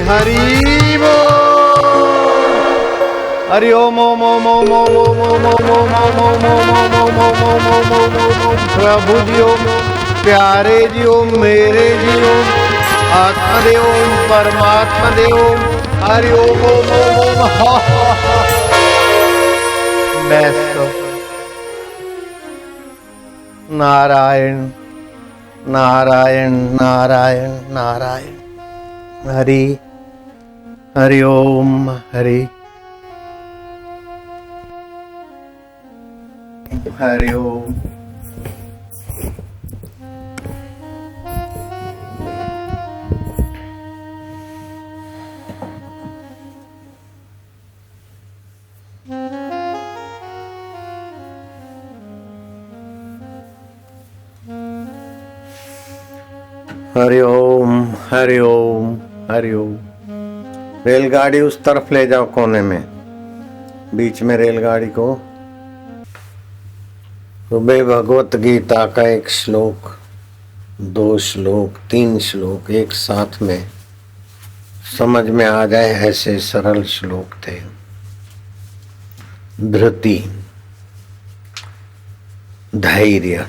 हरि बोल। हरि ओम ओम ओम ओम ओम ओम ओम ओम ओम ओम ओम ओम ओम ओम ओम ओम। प्रभु जी ओम, प्यारे जी ओम, मेरे जी ओम, आत्मा दे ओम, परमात्मा दे ओम। हरि ओम ओम ओम ओम। बैसो। नारायण नारायण नारायण नारायण। हरि हरि ओम हरि हरि ओम। हरि ओम हरि ओम हरि ओम। रेलगाड़ी उस तरफ ले जाओ, कोने में, बीच में रेलगाड़ी को। सुबह भगवत गीता का एक श्लोक, 2 श्लोक, 3 श्लोक एक साथ में समझ में आ जाए ऐसे सरल श्लोक थे। धृति, धैर्य।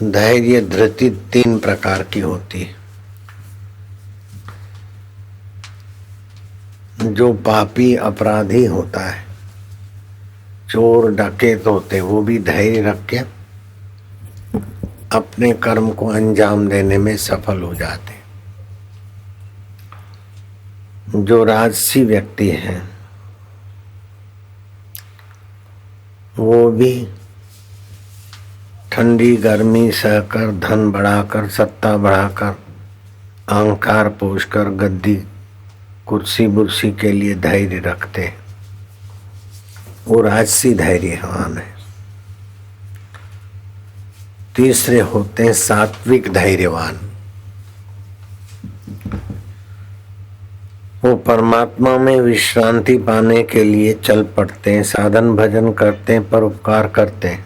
धैर्य धृति 3 प्रकार की होती है। जो पापी अपराधी होता है, चोर डकैत होते, वो भी धैर्य रख के अपने कर्म को अंजाम देने में सफल हो जाते। जो राजसी व्यक्ति हैं वो भी ठंडी गर्मी सहकर, धन बढ़ाकर, सत्ता बढ़ाकर, अहंकार पोषकर, गद्दी कुर्सी बुर्सी के लिए धैर्य रखते, वो राजसी धैर्यवान है। तीसरे होते हैं सात्विक धैर्यवान। वो परमात्मा में विश्रांति पाने के लिए चल पड़ते हैं, साधन भजन करते हैं, परोपकार करते हैं।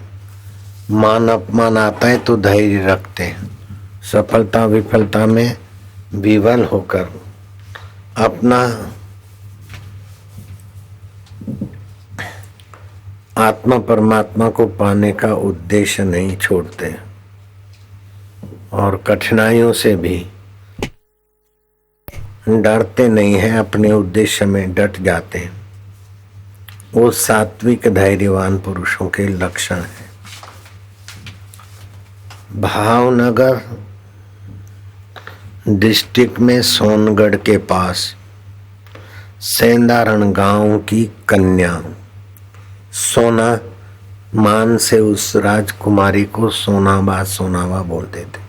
मान अपमान आता है तो धैर्य रखते हैं। सफलता विफलता में विवल होकर अपना आत्मा परमात्मा को पाने का उद्देश्य नहीं छोड़ते और कठिनाइयों से भी डरते नहीं हैं, अपने उद्देश्य में डट जाते हैं। वो सात्विक धैर्यवान पुरुषों के लक्षण है। भावनगर डिस्ट्रिक्ट में सोनगढ़ के पास सेंदारण गांव की कन्या सोना मान से उस राजकुमारी को सोनावा बोलते थे।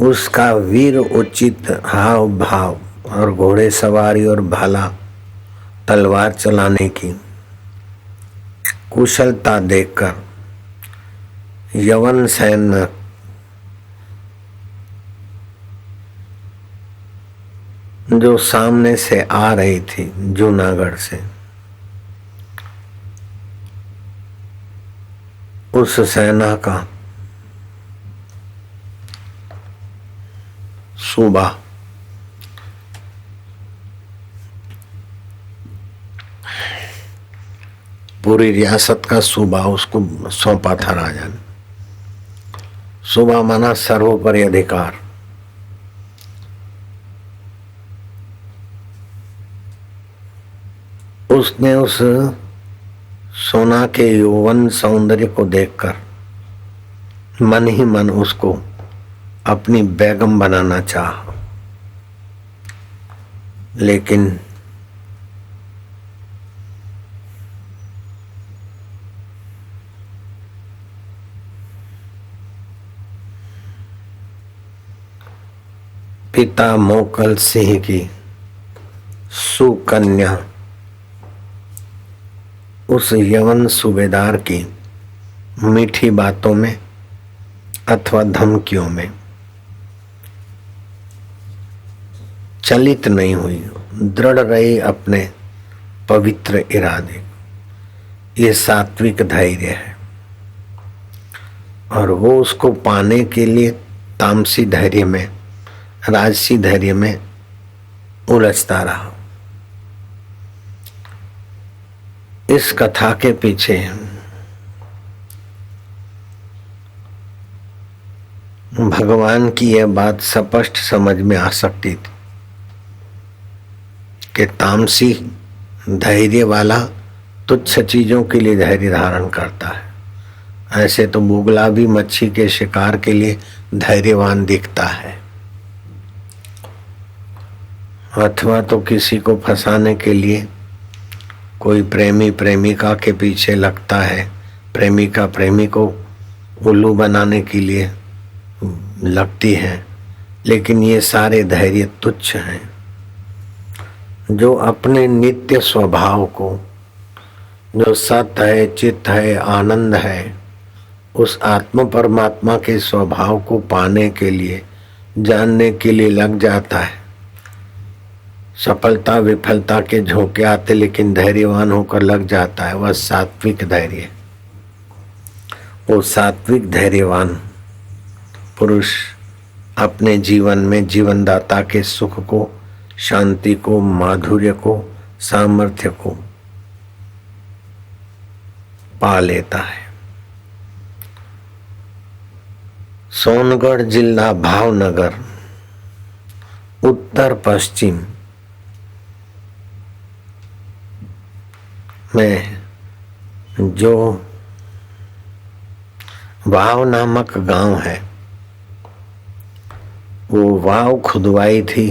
उसका वीर उचित हाव भाव और घोड़े सवारी और भाला तलवार चलाने की कुशलता देखकर यवन सैनिक जो सामने से आ रही थी जूनागढ़ से, उस सेना का सूबा पूरी रियासत का सूबा उसको सौंपा था राजा ने। सूबा माना सर्वोपरि अधिकार। उसने उस सोना के यौवन सौंदर्य को देखकर मन ही मन उसको अपनी बेगम बनाना चाहा, लेकिन पिता मोकल सिंह की सुकन्या उस यवन सूबेदार की मीठी बातों में अथवा धमकियों में चलित नहीं हुई, दृढ़ रही अपने पवित्र इरादे। ये सात्विक धैर्य है और वो उसको पाने के लिए तामसी धैर्य में, राजसी धैर्य में उलझता रहा। इस कथा के पीछे भगवान की यह बात स्पष्ट समझ में आ सकती थी कि तामसी धैर्य वाला तुच्छ चीजों के लिए धैर्य धारण करता है, ऐसे तो बुगला भी मच्छी के शिकार के लिए धैर्यवान दिखता है। अथवा तो किसी को फंसाने के लिए कोई प्रेमी प्रेमिका के पीछे लगता है, प्रेमिका प्रेमी को उल्लू बनाने के लिए लगती है, लेकिन ये सारे धैर्य तुच्छ हैं। जो अपने नित्य स्वभाव को, जो सत्य है, चित्त है, आनंद है, उस आत्म परमात्मा के स्वभाव को पाने के लिए, जानने के लिए लग जाता है। सफलता विफलता के झोंके आते लेकिन धैर्यवान होकर लग जाता है, वह सात्विक धैर्य। वो सात्विक धैर्यवान पुरुष अपने जीवन में जीवनदाता के सुख को, शांति को, माधुर्य को, सामर्थ्य को पा लेता है। सोनगढ़ जिला भावनगर उत्तर पश्चिम में जो वाव नामक गांव है, वो वाव खुदवाई थी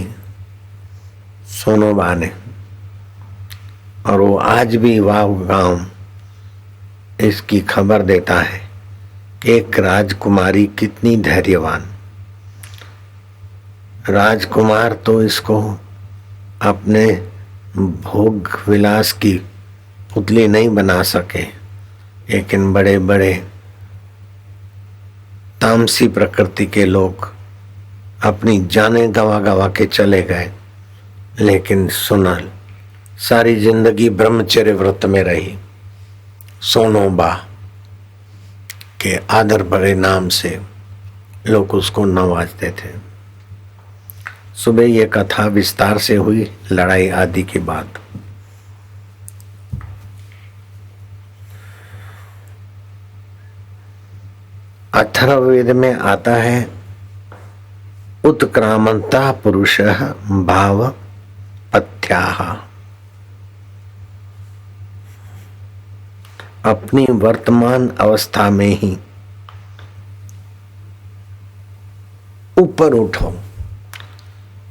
सोनोबा ने, और वो आज भी वाव गांव इसकी खबर देता है कि एक राजकुमारी कितनी धैर्यवान। राजकुमार तो इसको अपने भोग विलास की पुतली नहीं बना सके, लेकिन बड़े बड़े तामसी प्रकृति के लोग अपनी जानें गवा गवा के चले गए, लेकिन सोनल सारी जिंदगी ब्रह्मचर्य व्रत में रही। सोनोबा के आदर भरे नाम से लोग उसको नवाजते थे। सुबह ये कथा विस्तार से हुई लड़ाई आदि के बाद। अथर्ववेद में आता है उत्क्रामंता पुरुषः भाव पथ्याः। अपनी वर्तमान अवस्था में ही ऊपर उठो,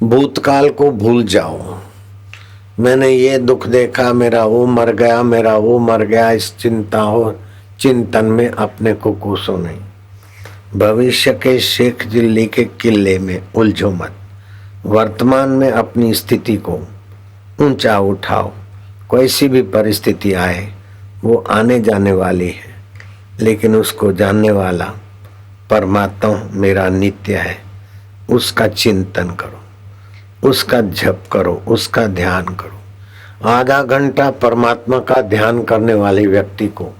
भूतकाल को भूल जाओ। मैंने ये दुख देखा, मेरा वो मर गया, मेरा वो मर गया, इस चिंता हो चिंतन में अपने को कोसो नहीं। भविष्य के शेख दिल्ली के किले में उलझो मत। वर्तमान में अपनी स्थिति को ऊंचा उठाओ। कोई सी भी परिस्थिति आए वो आने जाने वाली है, लेकिन उसको जानने वाला परमात्मा मेरा नित्य है। उसका चिंतन करो, उसका जप करो, उसका ध्यान करो। आधा घंटा परमात्मा का ध्यान करने वाले व्यक्ति को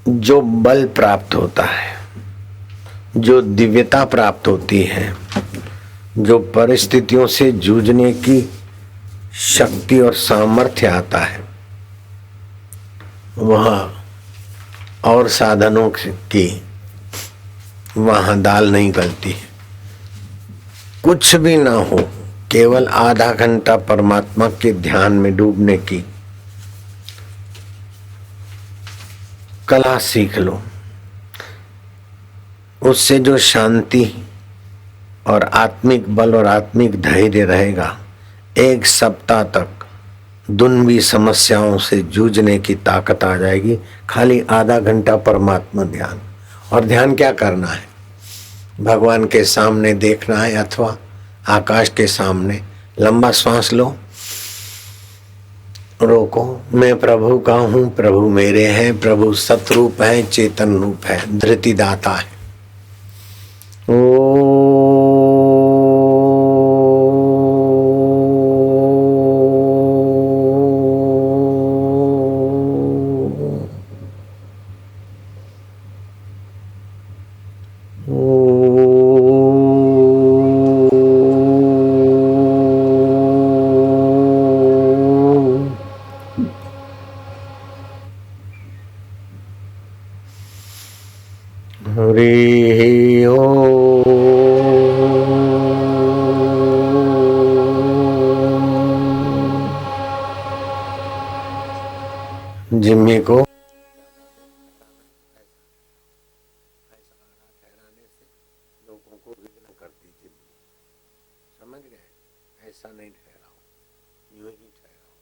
जो बल प्राप्त होता है, जो दिव्यता प्राप्त होती है, जो परिस्थितियों से जूझने की शक्ति और सामर्थ्य आता है, वह और साधनों की वहां दाल नहीं गलती है। कुछ भी ना हो, केवल आधा घंटा परमात्मा के ध्यान में डूबने की कला सीख लो। उससे जो शांति और आत्मिक बल और आत्मिक धैर्य रहेगा, एक सप्ताह तक दुन्वी समस्याओं से जूझने की ताकत आ जाएगी। खाली आधा घंटा परमात्मा ध्यान। और ध्यान क्या करना है? भगवान के सामने देखना है अथवा आकाश के सामने। लंबा श्वास लो, रोको। मैं प्रभु का हूँ, प्रभु मेरे हैं, प्रभु सतरूप है, चेतन रूप है, धृति दाता है। जिम्मे को लोगों को विघ्न करती जिम्मी। समझ गए? ऐसा नहीं ठहराओ, यूं ही ठहराओ।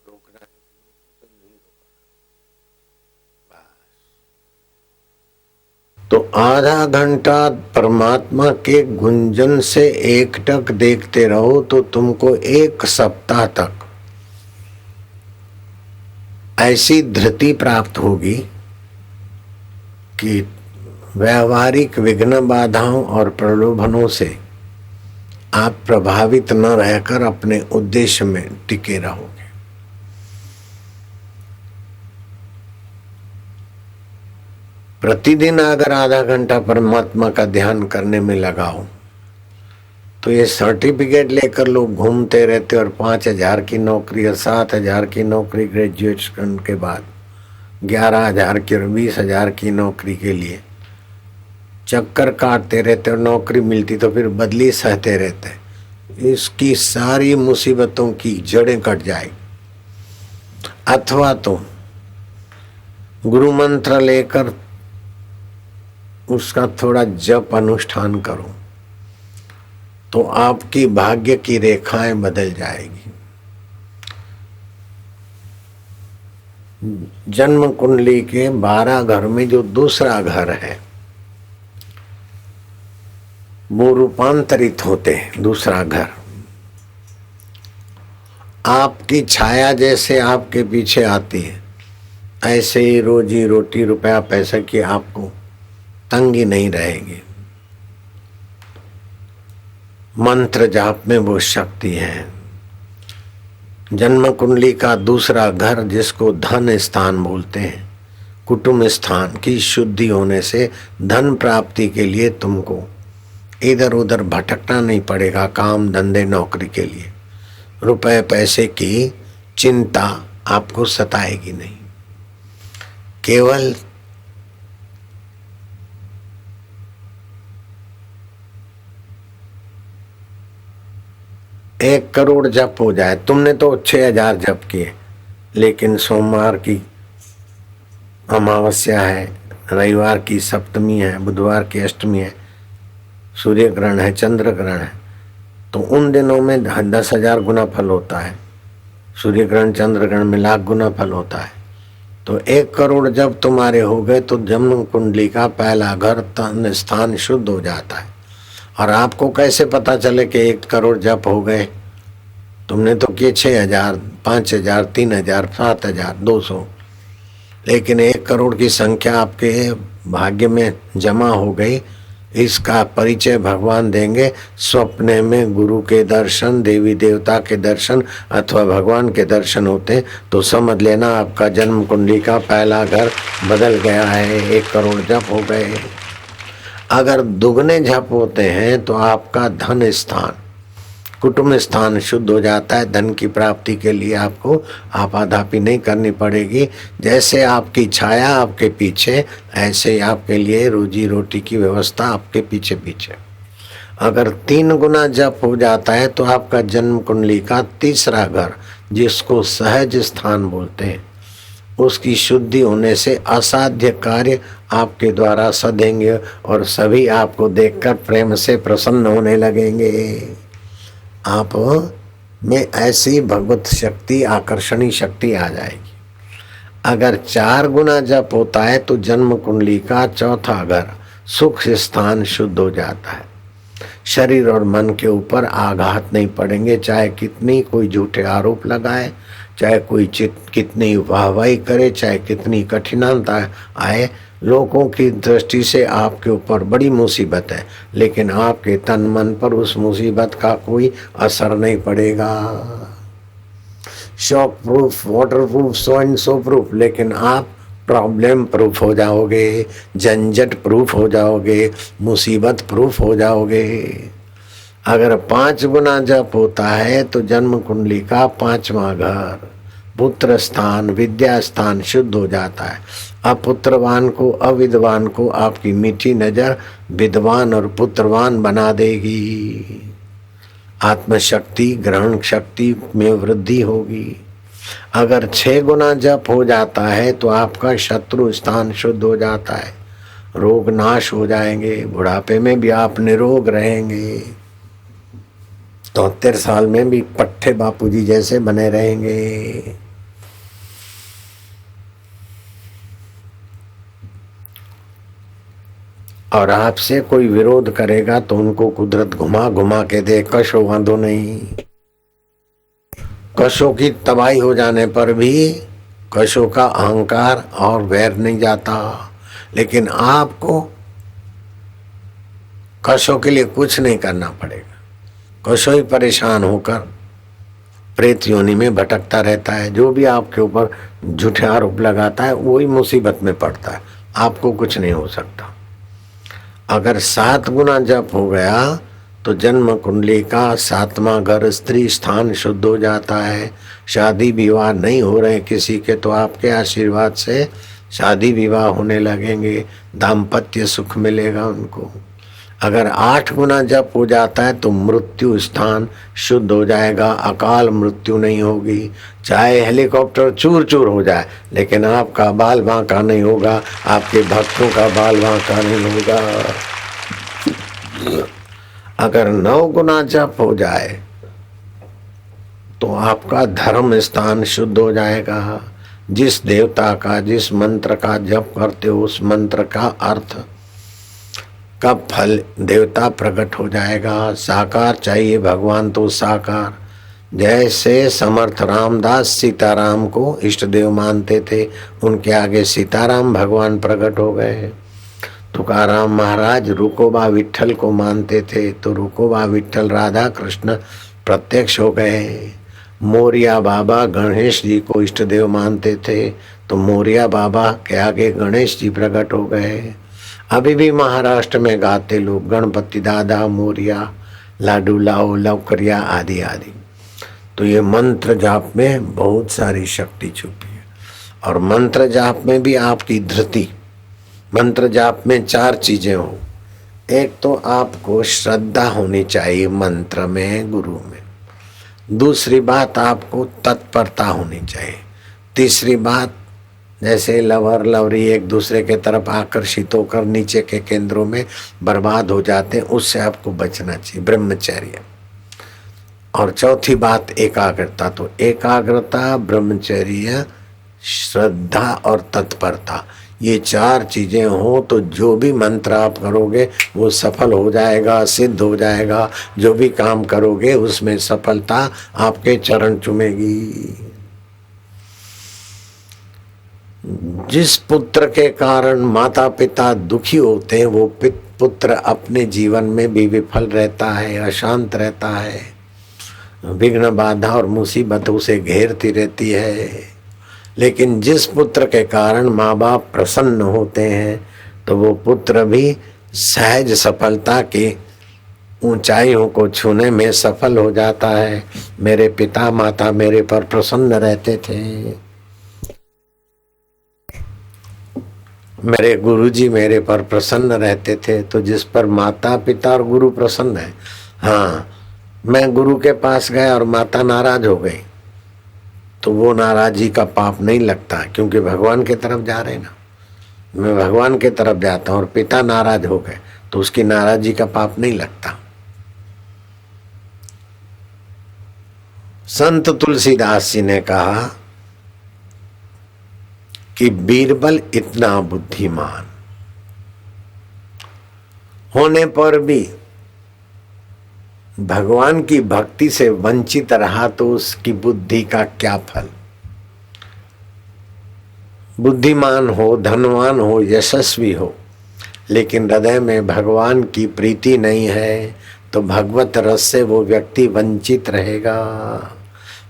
रोकना है तो यूं ही रोकना बस। तो आधा घंटा परमात्मा के गुंजन से एकटक देखते रहो तो तुमको एक सप्ताह तक ऐसी धृति प्राप्त होगी कि व्यावहारिक विघ्न बाधाओं और प्रलोभनों से आप प्रभावित न रहकर अपने उद्देश्य में टिके रहोगे। प्रतिदिन अगर आधा घंटा परमात्मा का ध्यान करने में लगाओ तो ये सर्टिफिकेट लेकर लोग घूमते रहते और 5,000 की नौकरी और 7,000 की नौकरी ग्रेजुएशन के बाद 11,000 की और 20,000 की नौकरी के लिए चक्कर काटते रहते और नौकरी मिलती तो फिर बदली सहते रहते। इसकी सारी मुसीबतों की जड़ें कट जाएगी। अथवा तो गुरु मंत्र लेकर उसका थोड़ा जप अनुष्ठान करो तो आपकी भाग्य की रेखाएं बदल जाएगी। जन्म कुंडली के 12 घर में जो दूसरा घर है वो रूपांतरित होते हैं। दूसरा घर आपकी छाया जैसे आपके पीछे आती है, ऐसे ही रोजी रोटी रुपया पैसा की आपको तंगी नहीं रहेगी। मंत्र जाप में वो शक्ति है। जन्म कुंडली का दूसरा घर जिसको धन स्थान बोलते हैं, कुटुंब स्थान की शुद्धि होने से धन प्राप्ति के लिए तुमको इधर उधर भटकना नहीं पड़ेगा। काम धंधे नौकरी के लिए रुपए पैसे की चिंता आपको सताएगी नहीं। केवल एक करोड़ जप हो जाए। तुमने तो 6,000 जप किए, लेकिन सोमवार की अमावस्या है, रविवार की सप्तमी है, बुधवार की अष्टमी है, सूर्य ग्रहण है, चंद्र ग्रहण है, तो उन दिनों में 10,000 गुना फल होता है। सूर्य ग्रहण चंद्र ग्रहण में लाख गुना फल होता है। तो 1 करोड़ जब तुम्हारे हो गए तो जन्म कुंडली का पहला घर तन स्थान शुद्ध हो जाता है। और आपको कैसे पता चले कि 1 करोड़ जप हो गए? तुमने तो किए 6,000, 5,000, 3,000, 7,000, 200, लेकिन 1 करोड़ की संख्या आपके भाग्य में जमा हो गई। इसका परिचय भगवान देंगे। स्वप्ने में गुरु के दर्शन, देवी देवता के दर्शन अथवा भगवान के दर्शन होते तो समझ लेना आपका जन्म कुंडली का पहला घर बदल गया है। 1 करोड़ जप हो गए। अगर दुगने जप होते हैं तो आपका धन स्थान, कुटुंब स्थान शुद्ध हो जाता है। धन की प्राप्ति के लिए आपको आपाधापी नहीं करनी पड़ेगी। जैसे आपकी छाया आपके पीछे, ऐसे ही आपके लिए रोजी रोटी की व्यवस्था आपके पीछे पीछे। अगर 3 गुना जप हो जाता है तो आपका जन्म कुंडली का तीसरा घर, जिसको सहज स्थान बोलते हैं, उसकी शुद्धि होने से असाध्य कार्य आपके द्वारा सधेंगे और सभी आपको देखकर प्रेम से प्रसन्न होने लगेंगे। आप में ऐसी भगवत शक्ति, आकर्षणी शक्ति आ जाएगी। अगर 4 गुना जप होता है तो जन्म कुंडली का चौथा घर, सुख स्थान शुद्ध हो जाता है। शरीर और मन के ऊपर आघात नहीं पड़ेंगे, चाहे कितनी कोई झूठे आरोप लगाए, चाहे कोई कितनी वाहवाही करे, चाहे कितनी कठिनाइयां आए। लोगों की दृष्टि से आपके ऊपर बड़ी मुसीबत है, लेकिन आपके तन मन पर उस मुसीबत का कोई असर नहीं पड़ेगा। Shock proof, water proof, so and so proof, लेकिन आप प्रॉब्लम प्रूफ हो जाओगे, झंझट प्रूफ हो जाओगे, मुसीबत प्रूफ हो जाओगे। अगर 5 गुना जप होता है तो जन्म कुंडली का 5वां घर, पुत्र स्थान, विद्या स्थान शुद्ध हो जाता है। अपुत्रवान को, अविद्वान को आपकी मीठी नजर विद्वान और पुत्रवान बना देगी। आत्मशक्ति, ग्रहण शक्ति में वृद्धि होगी। अगर 6 गुना जप हो जाता है तो आपका शत्रु स्थान शुद्ध हो जाता है, रोग नाश हो जाएंगे, बुढ़ापे में भी आप निरोग रहेंगे, 73 साल में भी पट्टे बापूजी जैसे बने रहेंगे। और आपसे कोई विरोध करेगा तो उनको कुदरत घुमा घुमा के दे, कशो वांधो नहीं। कशो की तबाही हो जाने पर भी कशो का अहंकार और वैर नहीं जाता, लेकिन आपको कशो के लिए कुछ नहीं करना पड़ेगा। कशो ही परेशान होकर प्रेत योनि में भटकता रहता है। जो भी आपके ऊपर झूठे आरोप लगाता है वही मुसीबत में पड़ता है, आपको कुछ नहीं हो सकता। अगर 7 गुना जप हो गया तो जन्म कुंडली का 7वां घर स्त्री स्थान शुद्ध हो जाता है। शादी विवाह नहीं हो रहे किसी के तो आपके आशीर्वाद से शादी विवाह होने लगेंगे, दाम्पत्य सुख मिलेगा उनको। अगर 8 गुना जप हो जाता है तो मृत्यु स्थान शुद्ध हो जाएगा, अकाल मृत्यु नहीं होगी। चाहे हेलीकॉप्टर चूर चूर हो जाए लेकिन आपका बाल बांका नहीं होगा, आपके भक्तों का बाल बांका नहीं होगा। अगर 9 गुना जप हो जाए तो आपका धर्म स्थान शुद्ध हो जाएगा। जिस देवता का, जिस मंत्र का जप करते हो उस मंत्र का अर्थ का फल देवता प्रकट हो जाएगा। साकार चाहिए भगवान तो साकार। जैसे समर्थ रामदास सीताराम को इष्ट देव मानते थे, उनके आगे सीताराम भगवान प्रकट हो गए। तुकाराम महाराज रुकोबा विठल को मानते थे तो रुकोबा विठल राधा कृष्ण प्रत्यक्ष हो गए। मोरिया बाबा गणेश जी को इष्ट देव मानते थे तो मोरिया बाबा के आगे गणेश जी प्रकट हो गए। अभी भी महाराष्ट्र में गाते लोग गणपति दादा मोरिया, लाडू लाओ लवकरिया आदि आदि। तो ये मंत्र जाप में बहुत सारी शक्ति छुपी है। और मंत्र जाप में भी आपकी धृति, मंत्र जाप में 4 चीजें हो। एक तो आपको श्रद्धा होनी चाहिए मंत्र में, गुरु में। दूसरी बात आपको तत्परता होनी चाहिए। तीसरी बात जैसे लवर लवरी एक दूसरे के तरफ आकर्षित होकर नीचे के केंद्रों में बर्बाद हो जाते हैं, उससे आपको बचना चाहिए, ब्रह्मचर्य। और चौथी बात एकाग्रता। तो एकाग्रता, ब्रह्मचर्य, श्रद्धा और तत्परता, ये 4 चीजें हो तो जो भी मंत्र आप करोगे वो सफल हो जाएगा, सिद्ध हो जाएगा। जो भी काम करोगे उसमें सफलता आपके चरण चूमेगी। जिस पुत्र के कारण माता पिता दुखी होते हैं वो पुत्र अपने जीवन में भी विफल रहता है, अशांत रहता है, विघ्न बाधा और मुसीबत उसे घेरती रहती है। लेकिन जिस पुत्र के कारण माँ बाप प्रसन्न होते हैं तो वो पुत्र भी सहज सफलता की ऊंचाइयों को छूने में सफल हो जाता है। मेरे पिता माता मेरे पर प्रसन्न रहते थे, मेरे गुरुजी मेरे पर प्रसन्न रहते थे। तो जिस पर माता पिता और गुरु प्रसन्न है, हाँ मैं गुरु के पास गया और माता नाराज हो गई तो वो नाराजी का पाप नहीं लगता, क्योंकि भगवान के तरफ जा रहे ना। मैं भगवान के तरफ जाता हूँ और पिता नाराज हो गए तो उसकी नाराजी का पाप नहीं लगता। संत तुलसीदास जी ने कहा कि बीरबल इतना बुद्धिमान होने पर भी भगवान की भक्ति से वंचित रहा तो उसकी बुद्धि का क्या फल। बुद्धिमान हो, धनवान हो, यशस्वी हो, लेकिन हृदय में भगवान की प्रीति नहीं है तो भगवत रस से वो व्यक्ति वंचित रहेगा।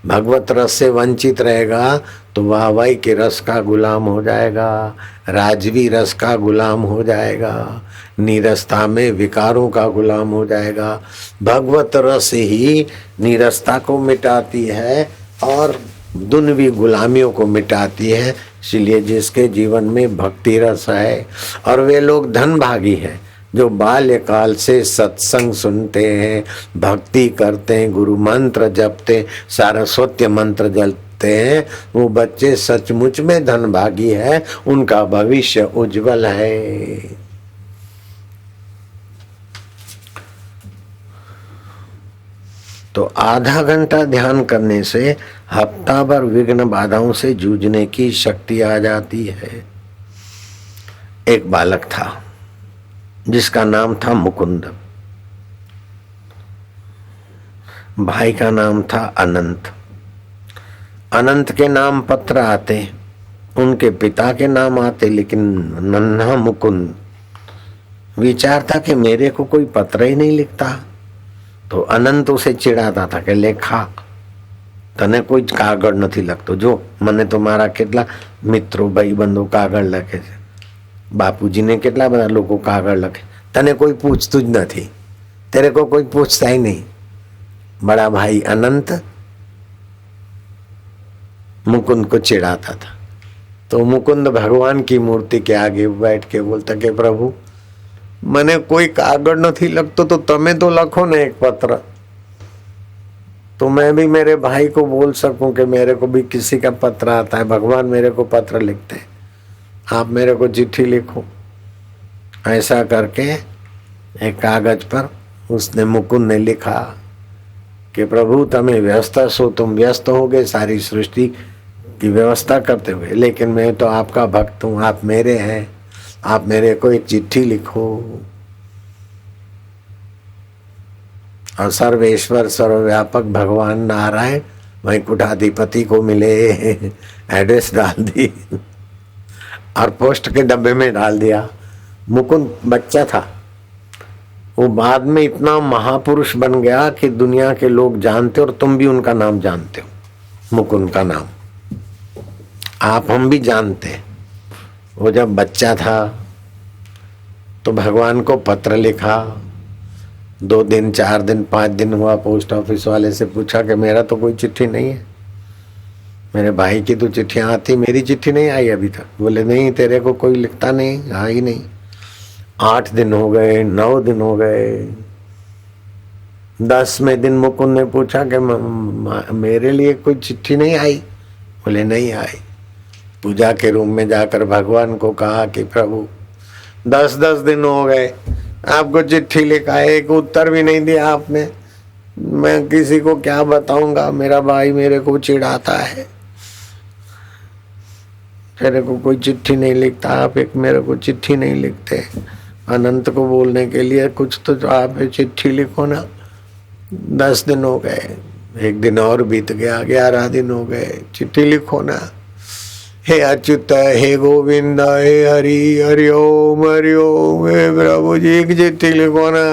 भगवत रस से वंचित रहेगा तो वाहवाही के रस का गुलाम हो जाएगा, राजवी रस का गुलाम हो जाएगा, नीरसता में विकारों का गुलाम हो जाएगा। भगवत रस ही नीरसता को मिटाती है और दुनवी गुलामियों को मिटाती है। इसलिए जिसके जीवन में भक्ति रस है, और वे लोग धनभागी हैं जो बाल्यकाल से सत्संग सुनते हैं, भक्ति करते हैं, गुरु मंत्र जपते, सारस्वत मंत्र लिखते हैं वो बच्चे सचमुच में धनभागी है, उनका भविष्य उज्जवल है। तो आधा घंटा ध्यान करने से हफ्ता भर विघ्न बाधाओं से जूझने की शक्ति आ जाती है। एक बालक था जिसका नाम था मुकुंद, भाई का नाम था अनंत। अनंत के नाम पत्र आते, उनके पिता के नाम आते, लेकिन नन्हा मुकुंद विचार था कि मेरे को कोई पत्र ही नहीं लिखता। तो अनंत उसे चिढ़ाता था कि लेखा तने कोई कागળ નથી લખતો, જો મને તો મારા કેટલા મિત્રો ભાઈબંધો કાગળ લખે છે, બાપુજીને કેટલા બધા લોકો કાગળ લખે, તને કોઈ પૂછતું જ નથી, तेरे को कोई पूछता ही नहीं। बड़ा भाई अनंत मुकुंद को चिढ़ाता था। तो मुकुंद भगवान की मूर्ति के आगे बैठ के बोलता कि प्रभु મને કોઈ કાગળ નથી લખતો, તો તમે તો લખો ને એક પત્ર, तो मैं भी मेरे भाई को बोल सकूं कि मेरे को भी किसी का पत्र आता है, भगवान मेरे को पत्र लिखते हैं, आप मेरे को चिट्ठी लिखो। ऐसा करके एक कागज पर उसने मुकुंद ने लिखा कि प्रभु तमें व्यस्त सो, तुम व्यस्त हो गए सारी सृष्टि की व्यवस्था करते हुए, लेकिन मैं तो आपका भक्त हूँ, आप मेरे हैं, आप मेरे को एक चिट्ठी लिखो। और सर्वेश्वर सर्वव्यापक भगवान नारायण वैकुंठाधिपति को मिले, एड्रेस डाल दी और पोस्ट के डब्बे में डाल दिया। मुकुंद बच्चा था, वो बाद में इतना महापुरुष बन गया कि दुनिया के लोग जानते, और तुम भी उनका नाम जानते हो, मुकुंद का नाम आप हम भी जानते। वो जब बच्चा था तो भगवान को पत्र लिखा, 2 दिन 4 दिन 5 दिन हुआ, पोस्ट ऑफिस वाले से पूछा कि मेरा तो कोई चिट्ठी नहीं है, मेरे भाई की तो चिट्ठियां आती, मेरी चिट्ठी नहीं आई अभी तक। बोले नहीं, तेरे को कोई लिखता नहीं, आई नहीं। 8 दिन हो गए, 9 दिन हो गए, 10वें दिन मुकुंद ने पूछा कि मेरे लिए कोई चिट्ठी नहीं आई। बोले नहीं आई। पूजा के रूम में जाकर भगवान को कहा कि प्रभु 10-10 दिन हो गए, आपको चिट्ठी लिखा है, एक उत्तर भी नहीं दिया आपने, मैं किसी को क्या बताऊंगा, मेरा भाई मेरे को चिढ़ाता है, तेरे को कोई चिट्ठी नहीं लिखता, आप एक मेरे को चिट्ठी नहीं लिखते। अनंत को बोलने के लिए कुछ तो आप चिट्ठी लिखो ना। 10 दिन हो गए, 1 दिन और बीत गया, 11 दिन हो गए, चिट्ठी लिखो ना। हे अच्युत, हे गोविंद, हे हरि, हरि ओम, हे प्रभु जी एक चिट्ठी लिखो ना।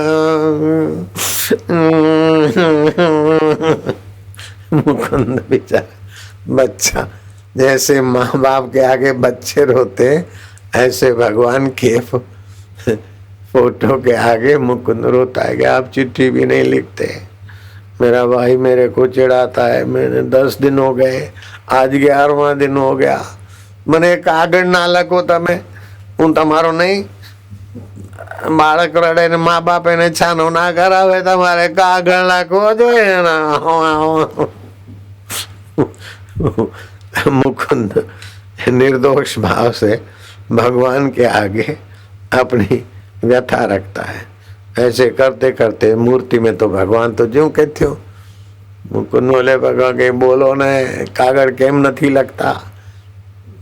मुकुंद बेचारा बच्चा, जैसे माँ बाप के आगे बच्चे रोते, ऐसे भगवान के फोटो के आगे मुकुंद रोता है कि आप चिट्ठी भी नहीं लिखते, मेरा भाई मेरे को चिढ़ाता है, मैंने 10 दिन हो गए, आज 11वां दिन हो गया, મને કાગળ ના લખો તમે, હું તમારો નહીં। બાળક રડે ને મા બાપ એને છાનો ના કરાવે, તમારે કાગળ નાખવો જોઈએ ને। मुकुंद निर्दोष भाव से भगवान के आगे अपनी व्यथा रखता है। ऐसे करते करते मूर्ति में तो भगवान तो ज्यों के थयो। मुकुंद बोले भगवान के बोलो ने कागળ કેમ નથી લખતા?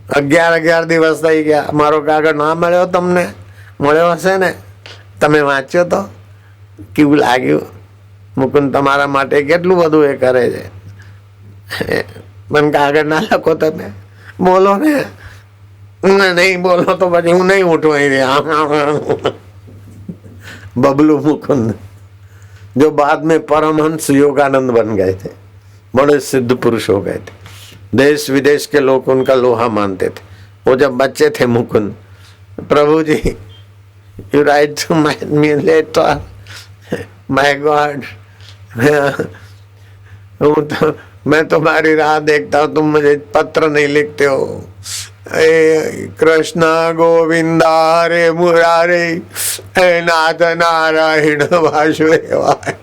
11 દિવસ થઈ ગયા, મારો કાગળ ના મળ્યો તમને? મળ્યો હશે ને, તમે વાંચ્યો તો કેવું લાગ્યું? મુકુંદ તમારા માટે કેટલું બધું એ કરે છે, પણ કાગળ ના લખો તમે, બોલો ને। नहीं बोलो तो પછી હું નહીં ઉઠું અહીં। बबलू मुकुंद जो बाद में परमहंस योगानंद बन गए थे, बड़े सिद्ध पुरुष हो गए थे, देश विदेश के लोग उनका लोहा मानते थे। वो जब बच्चे थे Mukund, Prabhu ji you write to me letter, my god मैं तुम्हारी राह देखता हूँ, तुम मुझे पत्र नहीं लिखते हो। कृष्ण गोविंदा हरे मुरारे, हे नाथ नारायण वासुदेवाय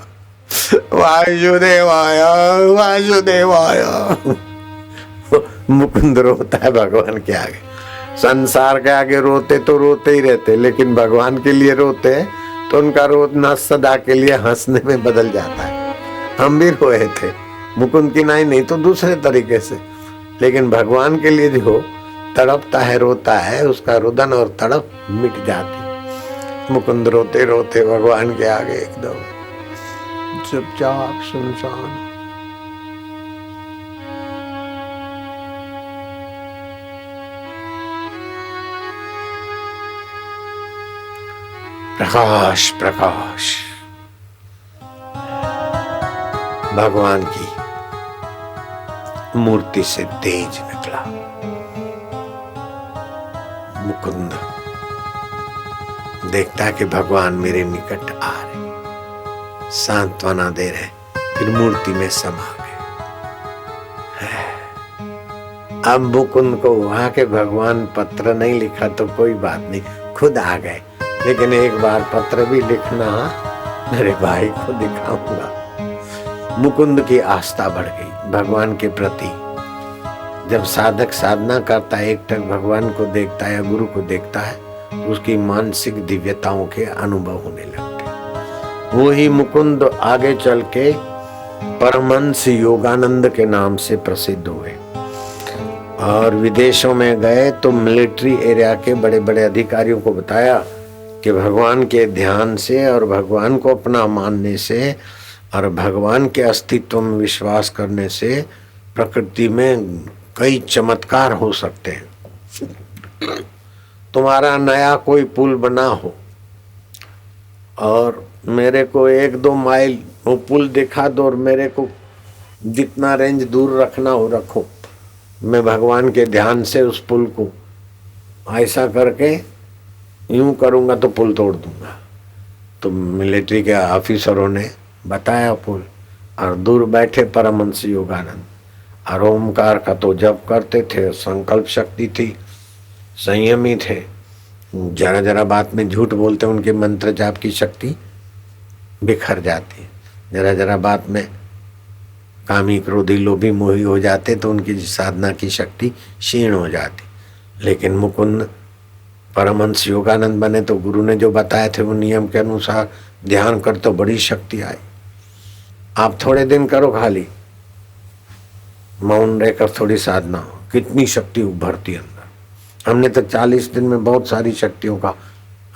वासुदेवाय वासुदेवाय। मुकुंद रोता है भगवान के आगे। संसार के आगे रोते तो रोते ही रहते, लेकिन भगवान के लिए रोते हैं तो उनका रोना सदा के लिए हंसने में बदल जाता है। हम भी रोए थे, मुकुंद की नहीं तो दूसरे तरीके से, लेकिन भगवान के लिए जो तड़पता है रोता है, उसका रुदन और तड़प मिट जाती। मुकुंद रोते रोते भगवान के आगे एकदम चुपचाप सुनसान। प्रकाश प्रकाश भगवान की मूर्ति से तेज निकला। मुकुंद देखता है कि भगवान मेरे निकट आ रहे, सांत्वना दे रहे, फिर मूर्ति में समा गए। अब मुकुंद को वहां के भगवान पत्र नहीं लिखा तो कोई बात नहीं, खुद आ गए, लेकिन एक बार पत्र भी लिखना मेरे भाई को दिखाऊंगा। मुकुंद की आस्था बढ़ गई भगवान के प्रति। जब साधक साधना करता है, एक टक भगवान को देखता है या गुरु को देखता है, उसकी मानसिक दिव्यताओं के अनुभव होने लगते। वो ही मुकुंद आगे चल के परमहंस योगानंद के नाम से प्रसिद्ध हुए और विदेशों में गए तो मिलिट्री एरिया के बड़े बड़े अधिकारियों को बताया कि भगवान के ध्यान से और भगवान को अपना मानने से और भगवान के अस्तित्व में विश्वास करने से प्रकृति में कई चमत्कार हो सकते हैं। तुम्हारा नया कोई पुल बना हो और मेरे को 1-2 माइल वो पुल दिखा दो और मेरे को जितना रेंज दूर रखना हो रखो, मैं भगवान के ध्यान से उस पुल को ऐसा करके यूं करूंगा तो पुल तोड़ दूंगा। तो मिलिट्री के ऑफिसरों ने बताया पुल, और दूर बैठे परमहंस योगानंद और ओमकार का तो जप करते थे, संकल्प शक्ति थी, संयमी थे, जरा जरा बात में झूठ बोलते उनके मंत्र जाप की शक्ति बिखर जाती, जरा जरा बात में कामी क्रोधी लोभी मोही हो जाते तो उनकी साधना की शक्ति क्षीण हो जाती। लेकिन मुकुंद परमहंस योगानंद बने तो गुरु ने जो बताए थे वो नियम के अनुसार ध्यान कर तो बड़ी शक्ति आई। आप थोड़े दिन करो, खाली मौन रहकर थोड़ी साधना, कितनी शक्ति उभरती अंदर। हमने तो 40 दिन में बहुत सारी शक्तियों का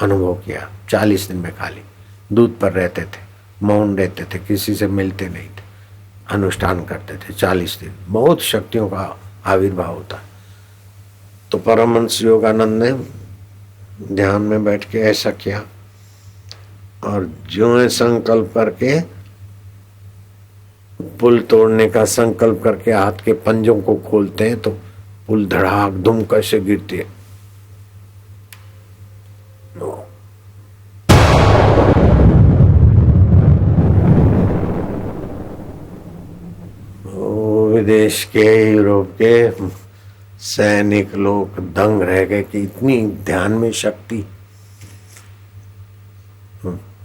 अनुभव किया। 40 दिन में खाली दूध पर रहते थे, मौन रहते थे, किसी से मिलते नहीं थे, अनुष्ठान करते थे। 40 दिन बहुत शक्तियों का आविर्भाव होता। तो परमहंस योगानंद ने ध्यान में बैठ के ऐसा किया और जो है संकल्प करके पुल तोड़ने का संकल्प करके हाथ के पंजों को खोलते हैं तो पुल धड़ाक धुम कैसे गिरती है। विदेश के यूरोप के सैनिक लोग दंग रह गए कि इतनी ध्यान में शक्ति।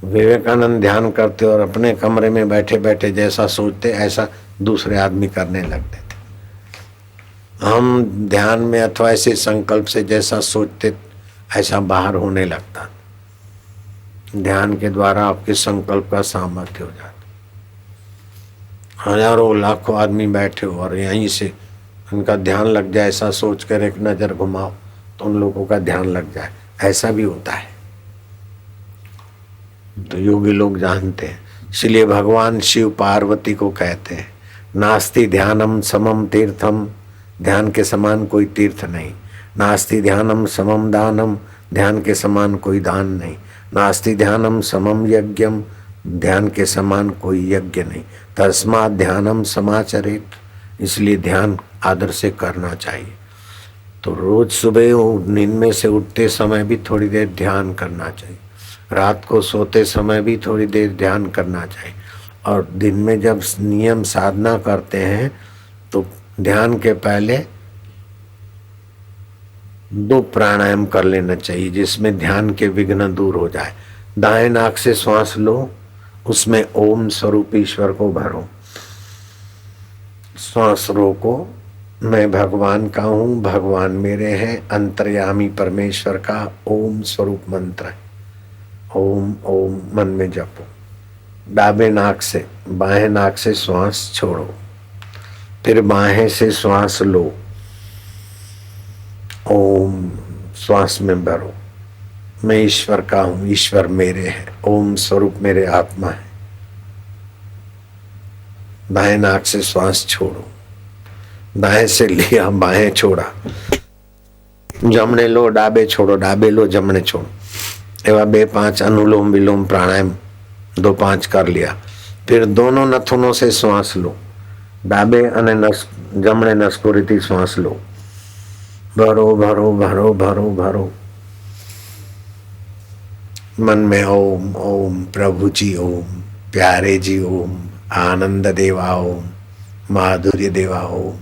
विवेकानंद ध्यान करते और अपने कमरे में बैठे बैठे जैसा सोचते ऐसा दूसरे आदमी करने लगते थे। हम ध्यान में अथवा ऐसे संकल्प से जैसा सोचते ऐसा बाहर होने लगता। ध्यान के द्वारा आपके संकल्प का सामर्थ्य हो जाता। हजारों लाखों आदमी बैठे हो और यहीं से उनका ध्यान लग जाए, ऐसा सोच कर एक नजर घुमाओ तो उन लोगों का ध्यान लग जाए, ऐसा भी होता है। तो योगी लोग जानते हैं। इसलिए भगवान शिव पार्वती को कहते हैं नास्ति ध्यानम समम तीर्थम, ध्यान के समान कोई तीर्थ नहीं। नास्ति ध्यानम समम दानम, ध्यान के समान कोई दान नहीं। नास्ति ध्यानम समम यज्ञम, ध्यान के समान कोई यज्ञ नहीं। तस्मात् ध्यानम समाचरेत, इसलिए ध्यान आदर से करना चाहिए। तो रोज सुबह नींद में से उठते समय भी थोड़ी देर ध्यान करना चाहिए, रात को सोते समय भी थोड़ी देर ध्यान करना चाहिए, और दिन में जब नियम साधना करते हैं तो ध्यान के पहले 2 प्राणायाम कर लेना चाहिए जिसमें ध्यान के विघ्न दूर हो जाए। दाएं नाक से श्वास लो, उसमें ओम स्वरूप ईश्वर को भरो, श्वास रोको, मैं भगवान का हूं, भगवान मेरे हैं, अंतर्यामी परमेश्वर का ओम स्वरूप मंत्र है। ओम ओम मन में जपो। दाबे नाक से, बाएं नाक से श्वास छोड़ो, फिर बाएं से श्वास लो, ओम श्वास में भरो। मैं ईश्वर का हूं, ईश्वर मेरे है, ओम स्वरूप मेरे आत्मा है। दाएं नाक से श्वास छोड़ो, दाएं से लिया बाएं छोड़ा, जमणे लो डाबे छोड़ो, डाबे लो जमणे छोड़ो। एवं 2-5 अनुलोम विलोम प्राणायाम 2-5 कर लिया। फिर दोनों नथुनों से श्वास लो, डाबे अने जमणे नसकोरीथी श्वास लो, भरो भरो भरो भरो भरो। मन में ओम ओम, प्रभु जी ओम, प्यारे जी ओम, आनंद देवा ओम, माधुर्य देवा ओम।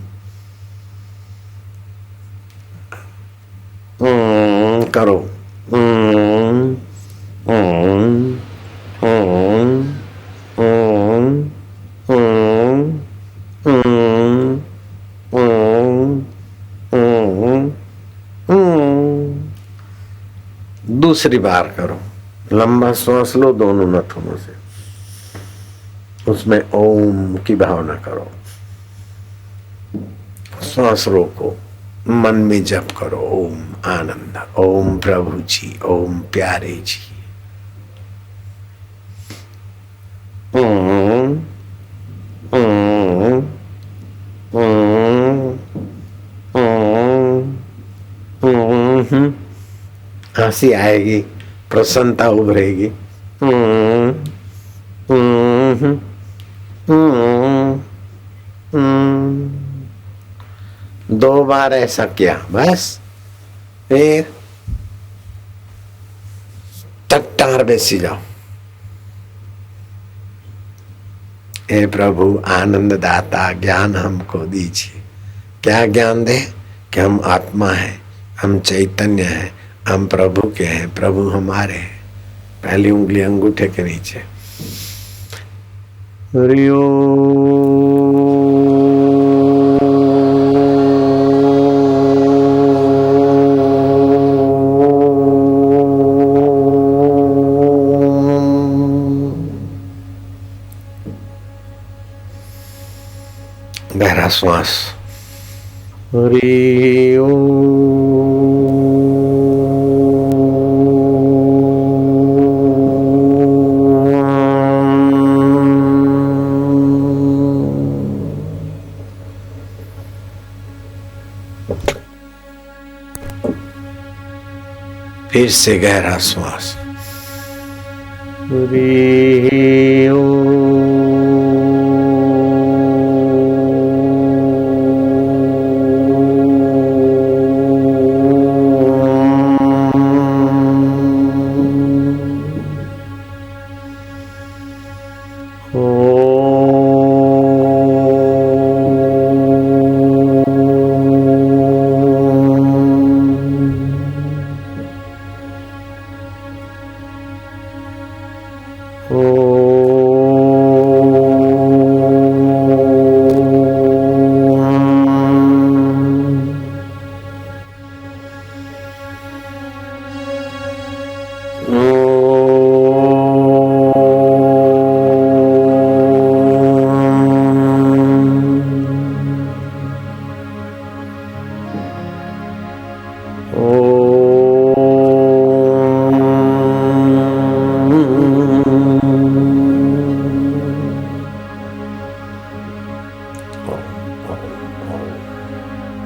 करो ओम ओम ओम ओम ओम ओम ओम ओम। दूसरी बार करो, लंबा श्वास लो दोनों नथुनों से, उसमें ओम की भावना करो। श्वास रोको, मन में जप करो ओम आनंद, ओम प्रभु जी, ओम प्यारे जी, ओम ओम ओम ओम ओम। हंसी आएगी, प्रसन्नता उभरेगी। ओम ओम ओम ओम। 2 बार ऐसा किया बस, फिर तट्टार बैसी जाओ। हे प्रभु आनंद दाता, ज्ञान हमको दीजिए। क्या ज्ञान दे? कि हम आत्मा है, हम चैतन्य है, हम प्रभु के हैं, प्रभु हमारे हैं। पहली उंगली अंगूठे के नीचे। हरि गहरा श्वास। हरि ओम। फिर से गहरा श्वास। हरि ओम।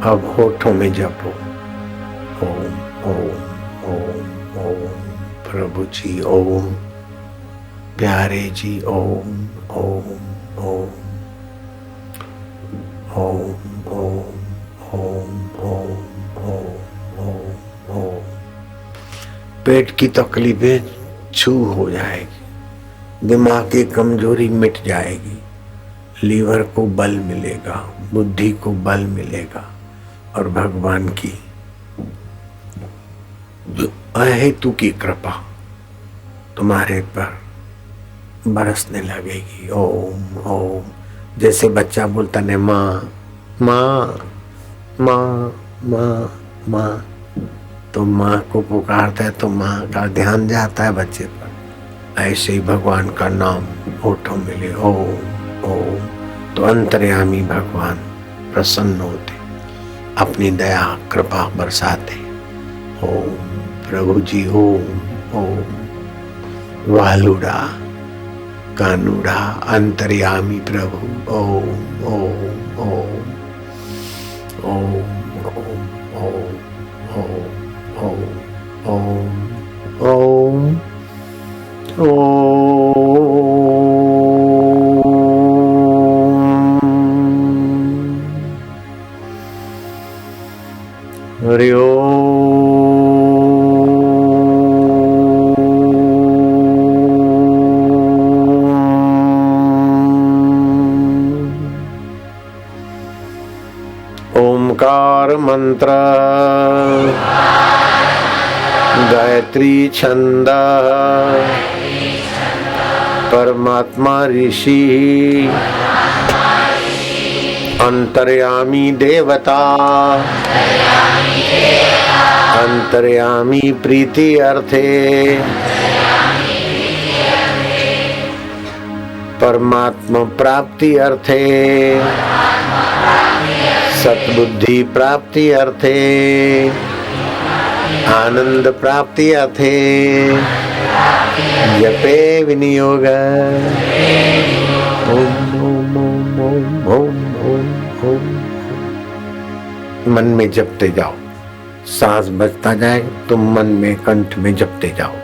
अब होठों में जपो ओम ओम ओम ओम प्रभु जी ओम, प्यारे जी ओम ओम ओम ओम ओम ओम ओम ओम ओम। पेट की तकलीफें छू हो जाएगी, दिमाग की कमजोरी मिट जाएगी, लीवर को बल मिलेगा, बुद्धि को बल मिलेगा और भगवान की अहेतु की कृपा तुम्हारे पर बरसने लगेगी। ओम ओम। जैसे बच्चा बोलता है माँ माँ, माँ माँ माँ, तो माँ को पुकारता है तो माँ का ध्यान जाता है बच्चे पर। ऐसे ही भगवान का नाम होठों में ले, ओम ओम, तो अंतर्यामी भगवान प्रसन्न होते, अपनी दया कृपा बरसाते। ओम प्रभु जी ओम ओम, वालुड़ा कानुड़ा अंतर्यामी प्रभु ओम ओम ओम ओम ओम ओम ओम ओम ओम हरि ओमकार मंत्र गायत्री छंद परमात्मा ऋषि अंतर्यामी देवता अंतर्यामी प्रीति अर्थे परमात्मा प्राप्ति अर्थे सतबुद्धि प्राप्ति अर्थे आनंद प्राप्ति अर्थे जपे विनियोग। ओम ओम ओम ओम ओम ओम। मन में जपते जाओ, सांस बजता जाए तुम मन में कंठ में जपते जाओ।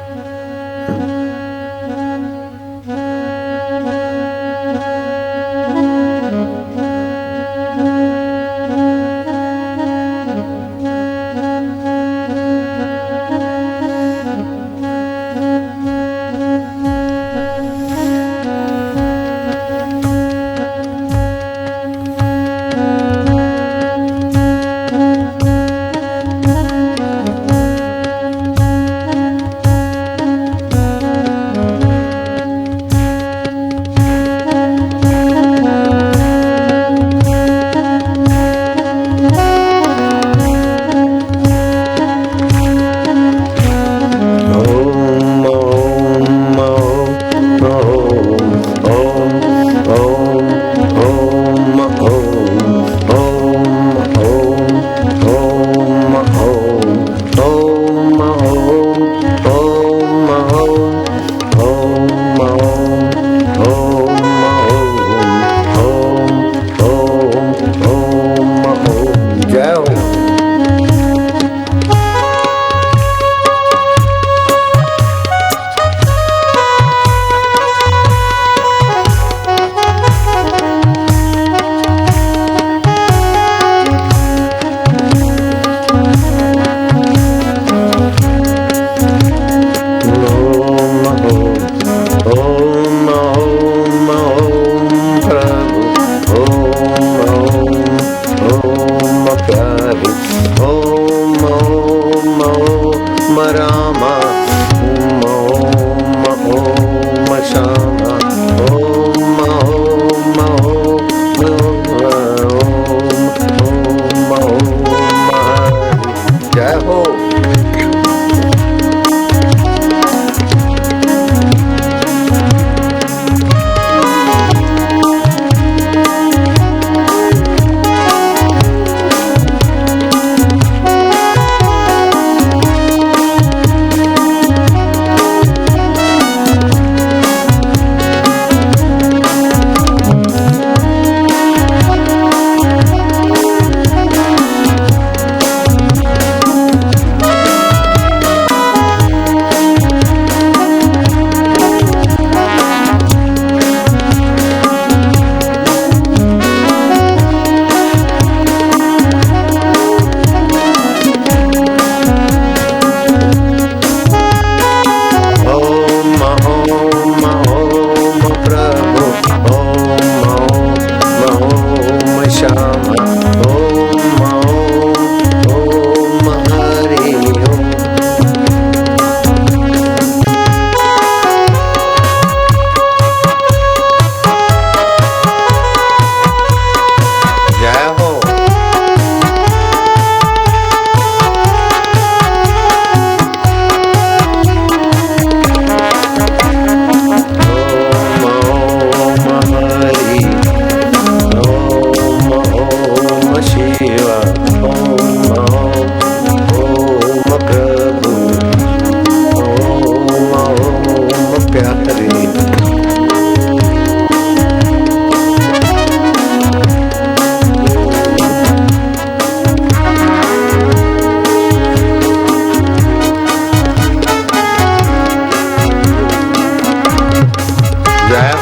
जय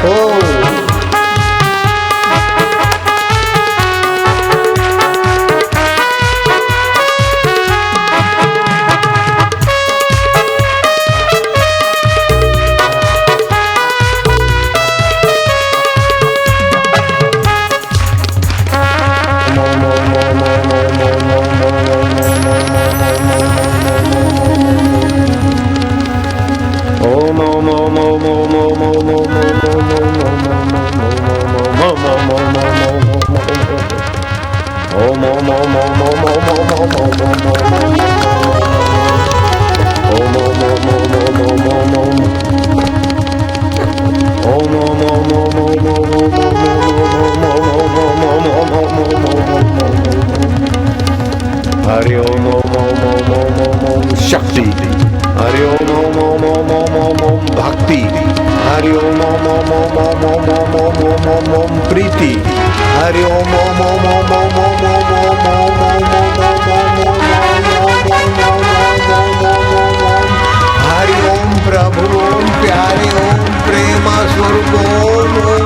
हो। हरि ओम ओम शक्ति, हरि ओम ओम भक्ति, हरि ओम ओम प्रीति, हरि ओम हरि ओम प्रभु ओम प्यारे ओम प्रेम स्वरूप ओम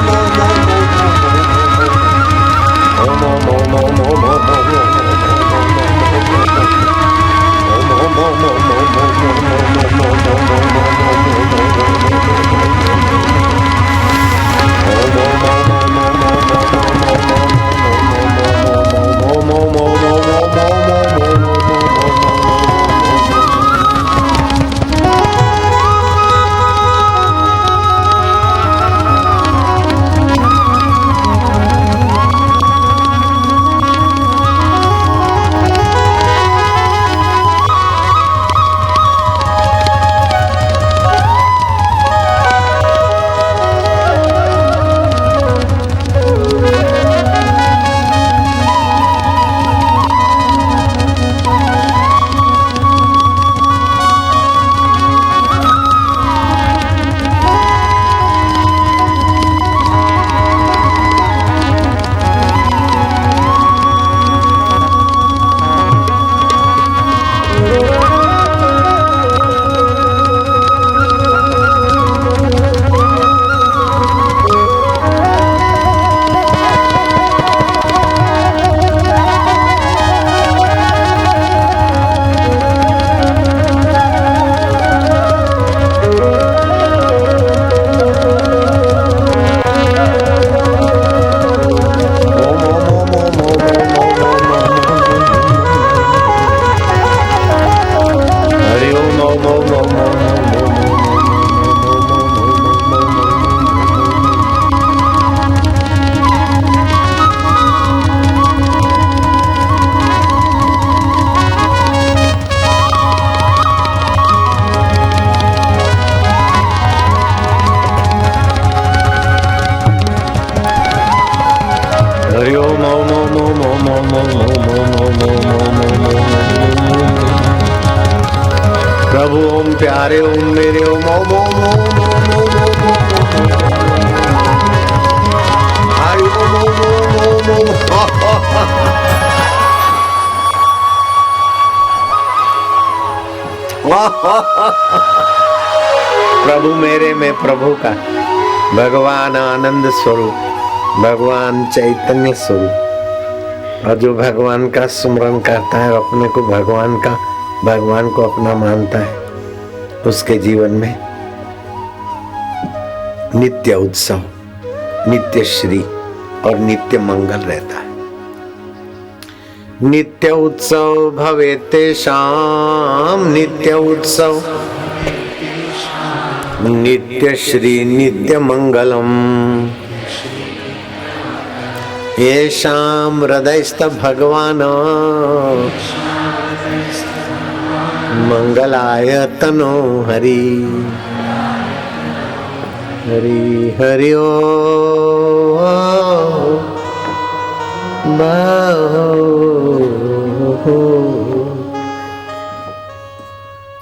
प्रभु ओम प्यारे ओम मेरे ओम ओम ओम ओम हरि ओम ओम ओम ओम प्रभु मेरे में प्रभु का, भगवान आनंद स्वरूप, भगवान चैतन्य स्वरूप। और जो भगवान का स्मरण करता है, अपने को भगवान को अपना मानता है, उसके जीवन में नित्य उत्सव, नित्य श्री और नित्य मंगल रहता है। नित्य उत्सव भवे तेषां, नित्य उत्सव, नित्य श्री नित्य मंगलम, येषां हृदयस्थ भगवान मंगलाय तनो हरि। हरि हरि ओ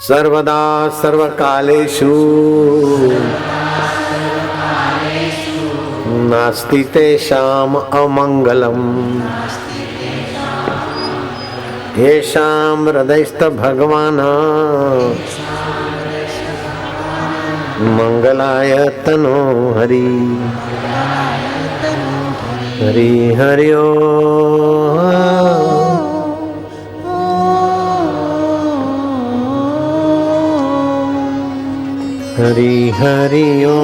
सर्वदा सर्वकालेषु नास्ति तेषाम् अमंगलम्, येषां हृदयस्थ भगवान् मंगलाय तनो हरि। हरि हरि ओ हरि हरि ओ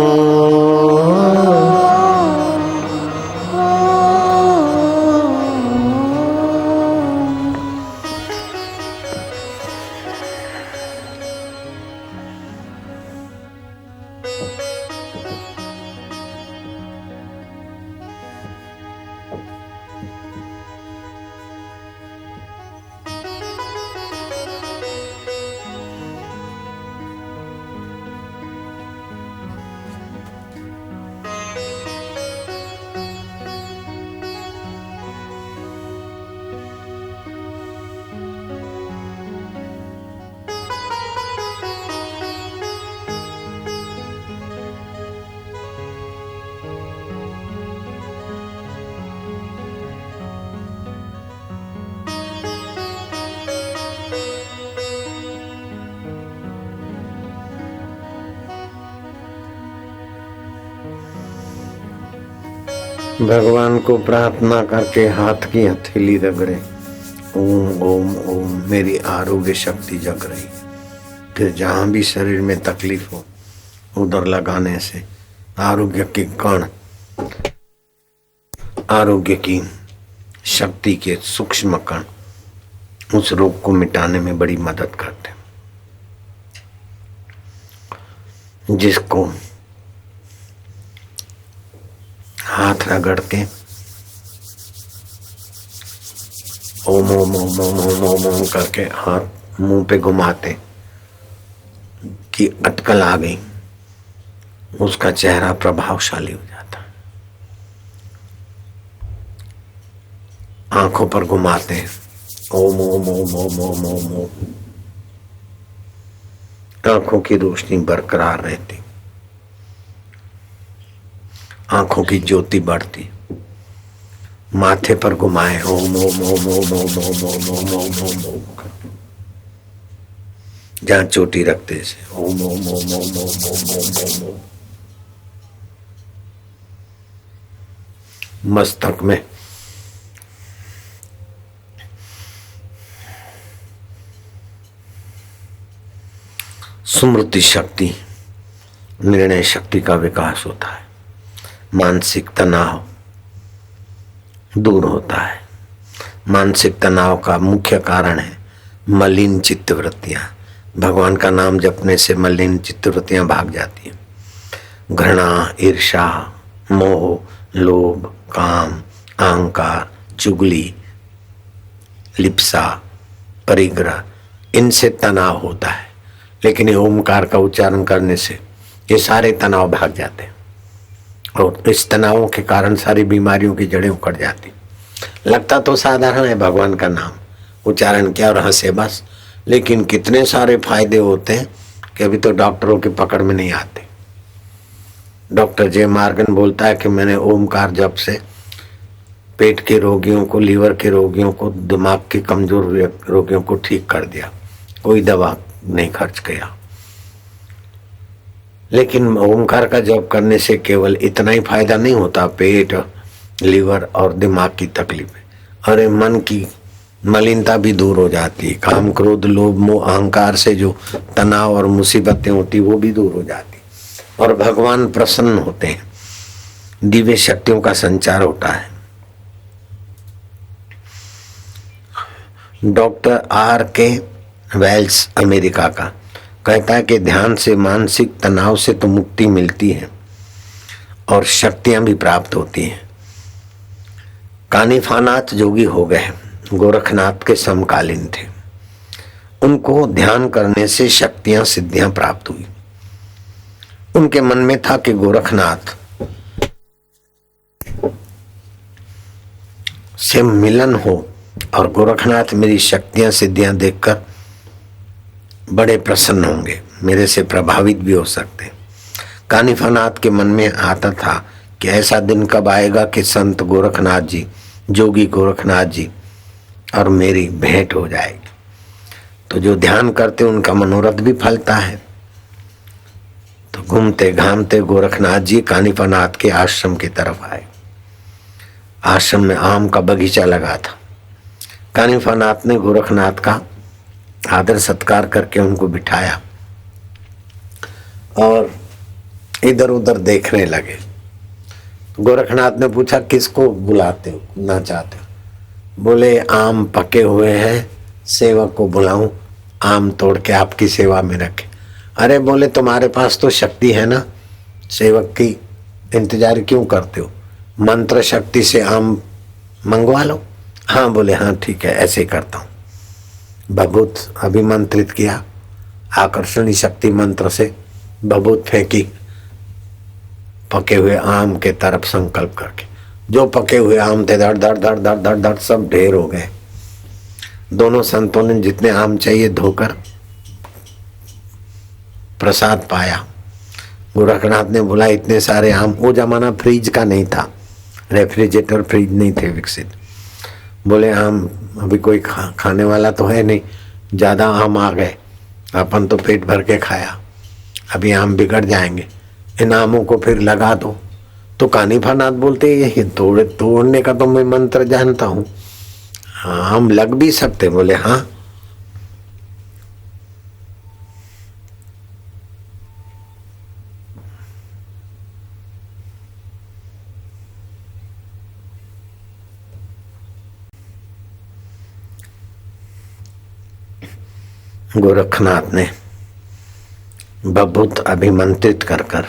भगवान को प्रार्थना करके हाथ की हथेली रगड़े, ओम ओम ओम, मेरी आरोग्य शक्ति जग रही। फिर जहां भी शरीर में तकलीफ हो, उधर लगाने से आरोग्य के कण, आरोग्य की शक्ति के सूक्ष्म कण उस रोग को मिटाने में बड़ी मदद करते हैं। जिसको हाथ रगड़ के ओम ओम ओम ओम ओम ओम ओम करके हाथ मुंह पे घुमाते कि अटकल आ गई, उसका चेहरा प्रभावशाली हो जाता। आंखों पर घुमाते ओम ओम ओम ओम ओम ओम ओम, आंखों की रोशनी बरकरार रहती, आंखों की ज्योति बढ़ती। माथे पर घुमाए ओम ओम ओम ओम ओम ओम ओम ओम ओम ओम ओम, जहां चोटी रखते से ओम ओम ओम ओम ओम ओम ओम ओम। मस्तक में स्मृति शक्ति, निर्णय शक्ति का विकास होता है। मानसिक तनाव दूर होता है। मानसिक तनाव का मुख्य कारण है मलिन चित्तवृत्तियां। भगवान का नाम जपने से मलिन चित्तवृत्तियां भाग जाती हैं। घृणा, ईर्ष्या, मोह, लोभ, काम, अहंकार, चुगली, लिप्सा, परिग्रह, इनसे तनाव होता है। लेकिन ये ओमकार का उच्चारण करने से ये सारे तनाव भाग जाते हैं और इस तनावों के कारण सारी बीमारियों की जड़ें उखड़ जाती। लगता तो साधारण है, भगवान का नाम उच्चारण किया और हंसे बस, लेकिन कितने सारे फायदे होते हैं कि अभी तो डॉक्टरों की पकड़ में नहीं आते। डॉक्टर जे मार्गन बोलता है कि मैंने ओमकार जप से पेट के रोगियों को, लीवर के रोगियों को, दिमाग के कमजोर रोगियों को ठीक कर दिया, कोई दवा नहीं खर्च किया। लेकिन ओमकार का जप करने से केवल इतना ही फायदा नहीं होता, पेट, लीवर और दिमाग की तकलीफें, अरे मन की मलिनता भी दूर हो जाती है। काम, क्रोध, लोभ, मोह, अहंकार से जो तनाव और मुसीबतें होती वो भी दूर हो जाती और भगवान प्रसन्न होते हैं, दिव्य शक्तियों का संचार होता है। Doctor R.K. वेल्स अमेरिका का कहता है कि ध्यान से मानसिक तनाव से तो मुक्ति मिलती है और शक्तियां भी प्राप्त होती हैं। कानिफानाथ जोगी हो गए, गोरखनाथ के समकालीन थे। उनको ध्यान करने से शक्तियां, सिद्धियां प्राप्त हुई। उनके मन में था कि गोरखनाथ से मिलन हो और गोरखनाथ मेरी शक्तियां, सिद्धियां देखकर बड़े प्रसन्न होंगे, मेरे से प्रभावित भी हो सकते। कानिफानाथ के मन में आता था कि ऐसा दिन कब आएगा कि संत गोरखनाथ जी, जोगी गोरखनाथ जी और मेरी भेंट हो जाएगी, तो जो ध्यान करते उनका मनोरथ भी फलता है। तो घूमते घामते गोरखनाथ जी कानिफानाथ के आश्रम की तरफ आए। आश्रम में आम का बगीचा लगा था। कानिफानाथ ने गोरखनाथ का आदर सत्कार करके उनको बिठाया और इधर उधर देखने लगे। गोरखनाथ ने पूछा, किसको बुलाते हो, ना चाहते हो? बोले, आम पके हुए हैं, सेवक को बुलाऊं, आम तोड़ के आपकी सेवा में रखे। अरे बोले, तुम्हारे पास तो शक्ति है ना, सेवक की इंतजार क्यों करते हो? मंत्र शक्ति से आम मंगवा लो। हाँ बोले, हाँ ठीक है, ऐसे ही करता हूँ। भभूत अभिमंत्रित किया, आकर्षणी शक्ति मंत्र से भभूत फेंकी पके हुए आम के तरफ संकल्प करके। जो पके हुए आम थे धड़ धड़ धड़ धड़ धड़ धड़ सब ढेर हो गए। दोनों संतों ने जितने आम चाहिए धोकर प्रसाद पाया। गोरखनाथ ने बोला, इतने सारे आम, वो जमाना फ्रिज का नहीं था, रेफ्रिजरेटर फ्रिज नहीं थे विकसित। बोले, आम अभी कोई खाने वाला तो है नहीं, ज्यादा आम आ गए, अपन तो पेट भर के खाया, अभी आम बिगड़ जाएंगे, इन आमों को फिर लगा दो। तो कानिफानाथ बोलते, ये तोड़ने का तो मैं मंत्र जानता हूँ, हाँ हम लग भी सकते। बोले, हाँ। गोरखनाथ ने भभूत अभिमंत्रित कर कर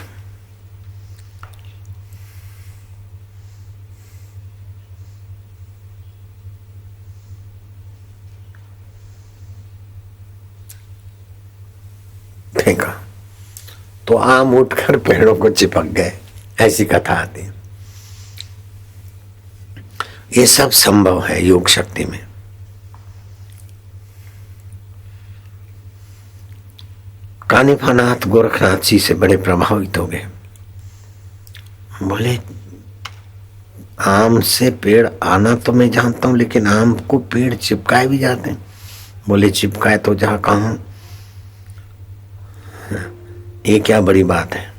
फेंका तो आम उठकर पेड़ों को चिपक गए, ऐसी कथा आती है। ये सब संभव है योग शक्ति में। कानिफानाथ गोरखनाथ जी से बड़े प्रभावित हो गए। बोले, आम से पेड़ आना तो मैं जानता हूं, लेकिन आम को पेड़ चिपकाए भी जाते हैं। बोले, चिपकाए तो जहां कहा, ये क्या बड़ी बात है।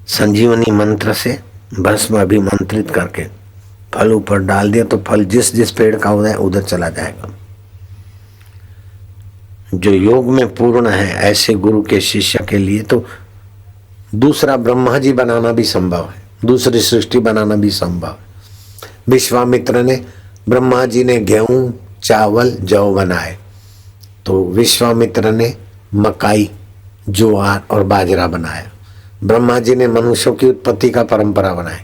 संजीवनी मंत्र से भस्म अभिमंत्रित करके फल ऊपर डाल दिया तो फल जिस जिस पेड़ का उदय उधर चला जाएगा। जो योग में पूर्ण है, ऐसे गुरु के शिष्य के लिए तो दूसरा ब्रह्मा जी बनाना भी संभव है, दूसरी सृष्टि बनाना भी संभव है। विश्वामित्र ने, ब्रह्मा जी ने गेहूं, चावल, जौ बनाए, तो विश्वामित्र ने मकाई, ज्वार और बाजरा बनाया। ब्रह्मा जी ने मनुष्यों की उत्पत्ति का परंपरा बनाई,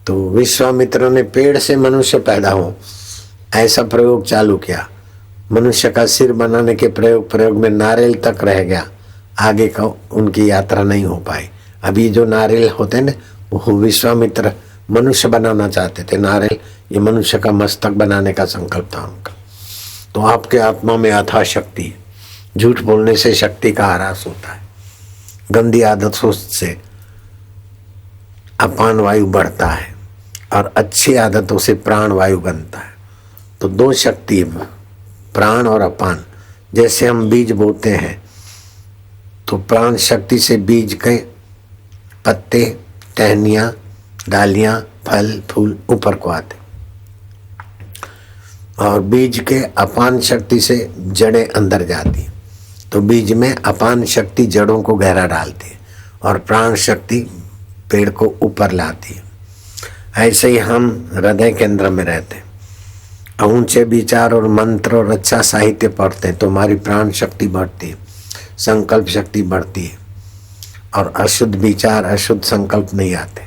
तो विश्वामित्र ने पेड़ से मनुष्य पैदा हो ऐसा प्रयोग चालू किया। मनुष्य का सिर बनाने के प्रयोग में नारियल तक रह गया, आगे का उनकी यात्रा नहीं हो पाई। अभी जो नारियल होते हैं ना, वो विश्वामित्र मनुष्य बनाना चाहते थे, नारियल ये मनुष्य का मस्तक बनाने का संकल्प था उनका। तो आपके आत्मा में अथाह शक्ति है। झूठ बोलने से शक्ति का ह्रास होता है, गंदी आदतों से अपान वायु बढ़ता है और अच्छी आदतों से प्राण वायु बनता है। तो दो शक्ति, प्राण और अपान। जैसे हम बीज बोते हैं तो प्राण शक्ति से बीज के पत्ते, टहनियाँ, डालियाँ, फल फूल ऊपर को आते, और बीज के अपान शक्ति से जड़ें अंदर जाती। तो बीज में अपान शक्ति जड़ों को गहरा डालती है और प्राण शक्ति पेड़ को ऊपर लाती है। ऐसे ही हम हृदय केंद्र में रहते हैं, ऊंचे विचार और मंत्र और अच्छा साहित्य पढ़ते हैं तो हमारी प्राण शक्ति बढ़ती है, संकल्प शक्ति बढ़ती है, और अशुद्ध विचार अशुद्ध संकल्प नहीं आते।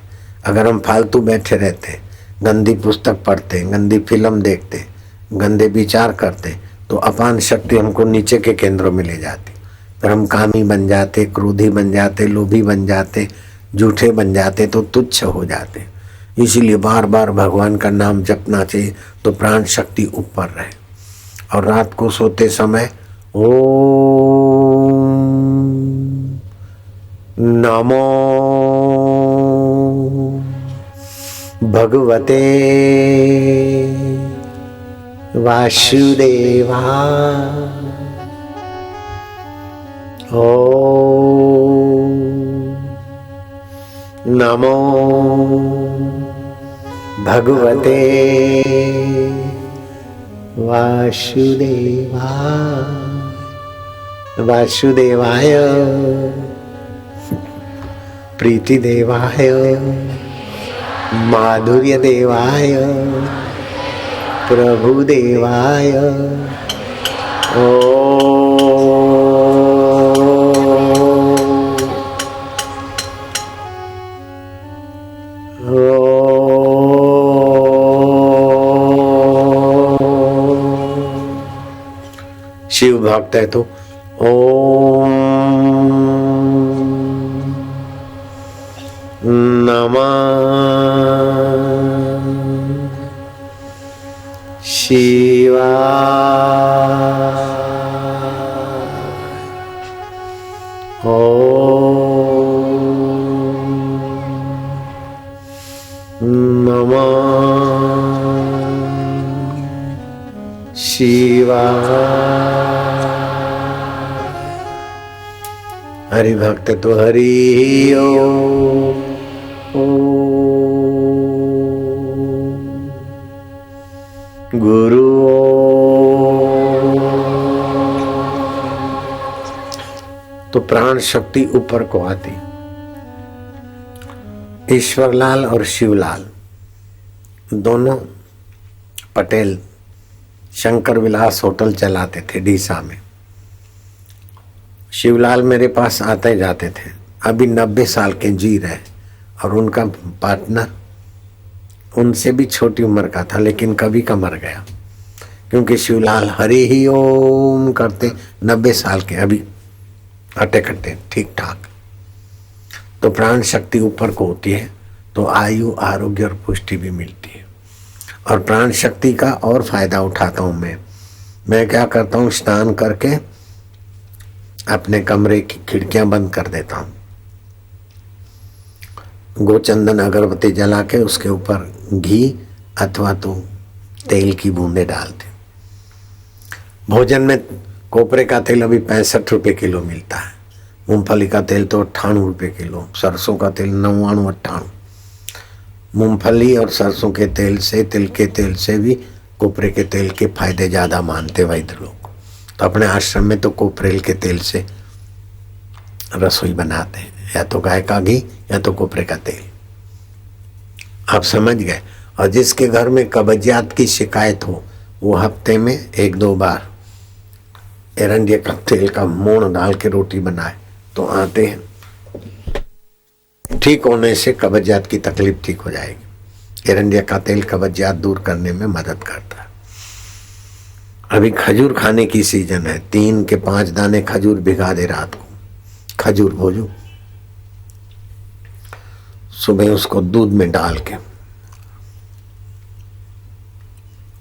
अगर हम फालतू बैठे रहते, गंदी पुस्तक पढ़ते, गंदी फिल्म देखते, गंदे विचार करते, तो अपान शक्ति हमको नीचे के केंद्रों में ले जाती। फिर हम कामी बन जाते, क्रोधी बन जाते, लोभी बन जाते, झूठे बन जाते, तो तुच्छ हो जाते। इसीलिए बार बार भगवान का नाम जपना चाहिए तो प्राण शक्ति ऊपर रहे। और रात को सोते समय ओम नमो भगवते वासुदेवा, ओम नमो भगवते वासुदेवा वासुदेवाय प्रीतिदेवाय माधुर्यदेवाय प्रभुदेवाय शिव भक्त है तो ओम नमः शिवाय, ओम नमः शिवाय। हरि भक्त तो हरि ओम। गुरु तो प्राण शक्ति ऊपर को आती। ईश्वरलाल और शिवलाल दोनों पटेल शंकर विलास होटल चलाते थे डीसा में। शिवलाल मेरे पास आते जाते थे। अभी 90 साल के जी रहे, और उनका पार्टनर उनसे भी छोटी उम्र का था, लेकिन कभी का मर गया, क्योंकि शिवलाल हरि ही ओम करते 90 साल के, अभी अटे कट्टे ठीक ठाक। तो प्राण शक्ति ऊपर को होती है तो आयु, आरोग्य और पुष्टि भी मिलती है। और प्राण शक्ति का और फायदा उठाता हूं मैं क्या करता हूं, स्नान करके अपने कमरे की खिड़कियां बंद कर देता हूं, गोचंदन अगरबत्ती जला के उसके ऊपर घी अथवा तो तेल की बूंदे डालते। भोजन में कोपरे का तेल अभी 65 रुपये किलो मिलता है, मूंगफली का तेल तो 98 रुपये किलो, सरसों का तेल 99-98। मूंगफली और सरसों के तेल से, तिल के तेल से भी कोपरे के तेल के फायदे ज्यादा मानते वैद्य लोग। तो अपने आश्रम में तो कोपरेल के तेल से रसोई बनाते हैं, या तो गाय का घी या तो कोपरे का तेल। आप समझ गए। और जिसके घर में कब्जियत की शिकायत हो वो हफ्ते में 1-2 बार एरंडिया का तेल का मोण डाल के रोटी बनाए तो आते हैं, ठीक होने से कब्जियत की तकलीफ ठीक हो जाएगी। एरंडिया का तेल कब्जियत दूर करने में मदद करता है। अभी खजूर खाने की सीजन है, 3 के 5 दाने खजूर भिगा दे रात को, खजूर भोजू, सुबह उसको दूध में डाल के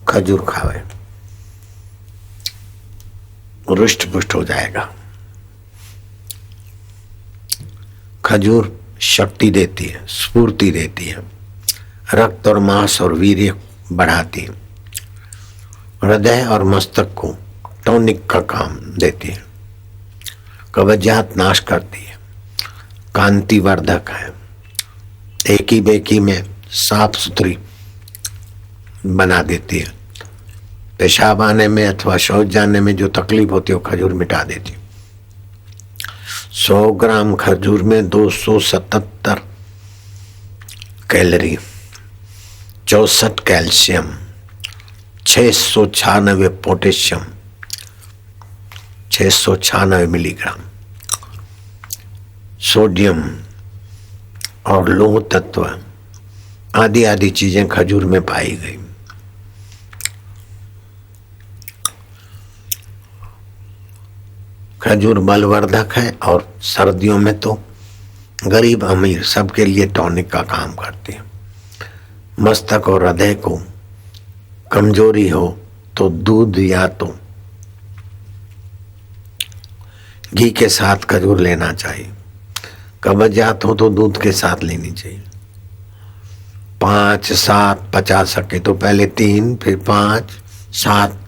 खजूर खावे, रुष्ट पुष्ट हो जाएगा। खजूर शक्ति देती है, स्फूर्ति देती है, रक्त और मांस और वीर्य बढ़ाती है, हृदय और मस्तक को टॉनिक का काम देती है, कब्जियत नाश करती है, कांतिवर्धक है, एकी बेकी में साफ सुथरी बना देती है। पेशाब आने में अथवा शौच जाने में जो तकलीफ होती है वो खजूर मिटा देती है। 100 ग्राम खजूर में 277 calorie, 64 calcium, 696 potassium, 696 milligram sodium और लौह तत्व आदि आदि चीजें खजूर में पाई गई। खजूर बलवर्धक है और सर्दियों में तो गरीब अमीर सबके लिए टॉनिक का काम करती है। मस्तक और हृदय को कमजोरी हो तो दूध या तो घी के साथ खजूर लेना चाहिए, कब्जियत हो तो दूध के साथ लेनी चाहिए। 5 7 पचा सके तो पहले 3 फिर 5 7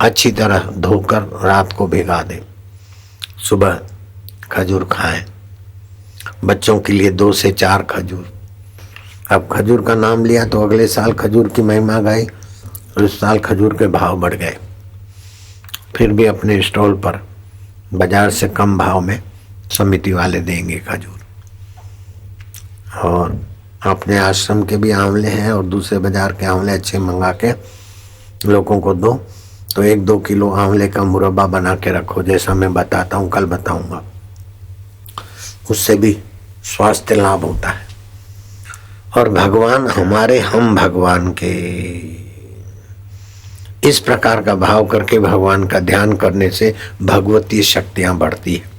अच्छी तरह धोकर रात को भिगा दें, सुबह खजूर खाएं। बच्चों के लिए 2 से 4 खजूर। अब खजूर का नाम लिया तो अगले साल खजूर की महिमा गाई, इस साल खजूर के भाव बढ़ गए। फिर भी अपने स्टॉल पर बाजार से कम भाव में समिति वाले देंगे खजूर। और अपने आश्रम के भी आंवले हैं और दूसरे बाजार के आंवले अच्छे मंगा के लोगों को दो, तो 1-2 किलो आंवले का मुरब्बा बना के रखो, जैसा मैं बताता हूँ, कल बताऊंगा। उससे भी स्वास्थ्य लाभ होता है। और भगवान हमारे, हम भगवान के, इस प्रकार का भाव करके भगवान का ध्यान करने से भगवती शक्तियां बढ़ती है।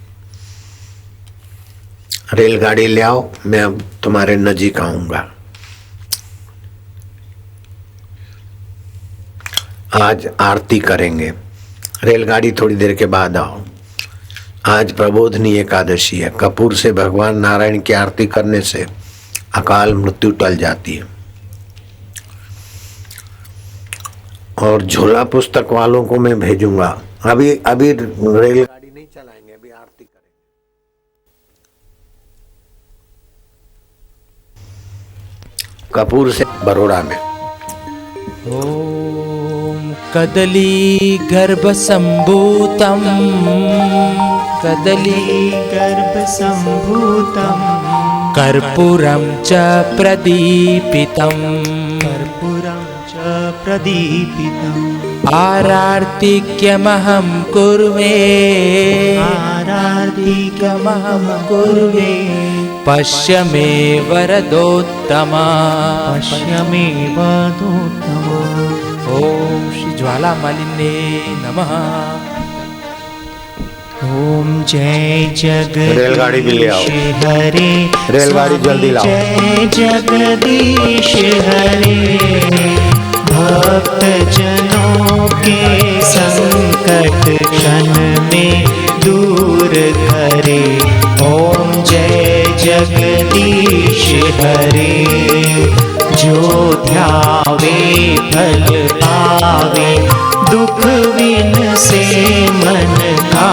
रेलगाड़ी ले आओ, मैं अब तुम्हारे नजीक आऊंगा। आज आरती करेंगे, रेलगाड़ी थोड़ी देर के बाद आओ। आज प्रबोधनी एकादशी है। कपूर से भगवान नारायण की आरती करने से अकाल मृत्यु टल जाती है। और झोला पुस्तक वालों को मैं भेजूंगा। अभी रेलगाड़ी नहीं चलाएंगे, अभी आरती करेंगे। कपूर से बरोड़ा में। ओम कदली गर्भ संभूतम, कदली गर्भ संभूतम, कर्पूरम च प्रदीपितम, कर्पूरम च प्रदीपितम, आरार्तिक्यमहं कुर्वे, आरार्तिक्यमहं कुर्वे, पश्य मे वरदोत्तमा, पश्य मे वरदोत्तमा। ओम श्री ज्वाला मालिन्ये नमः। ओम जय रेलगाड़ी भी ले आओ। जगदीश हरे, रेलगाड़ी जल्दी लाओ। जय जगदीश हरे, भक्त जनों के संकट क्षण में दूर करे। ओम जय जगदीश हरे, जो ध्यावे फल पावे, दुख विन से मन का,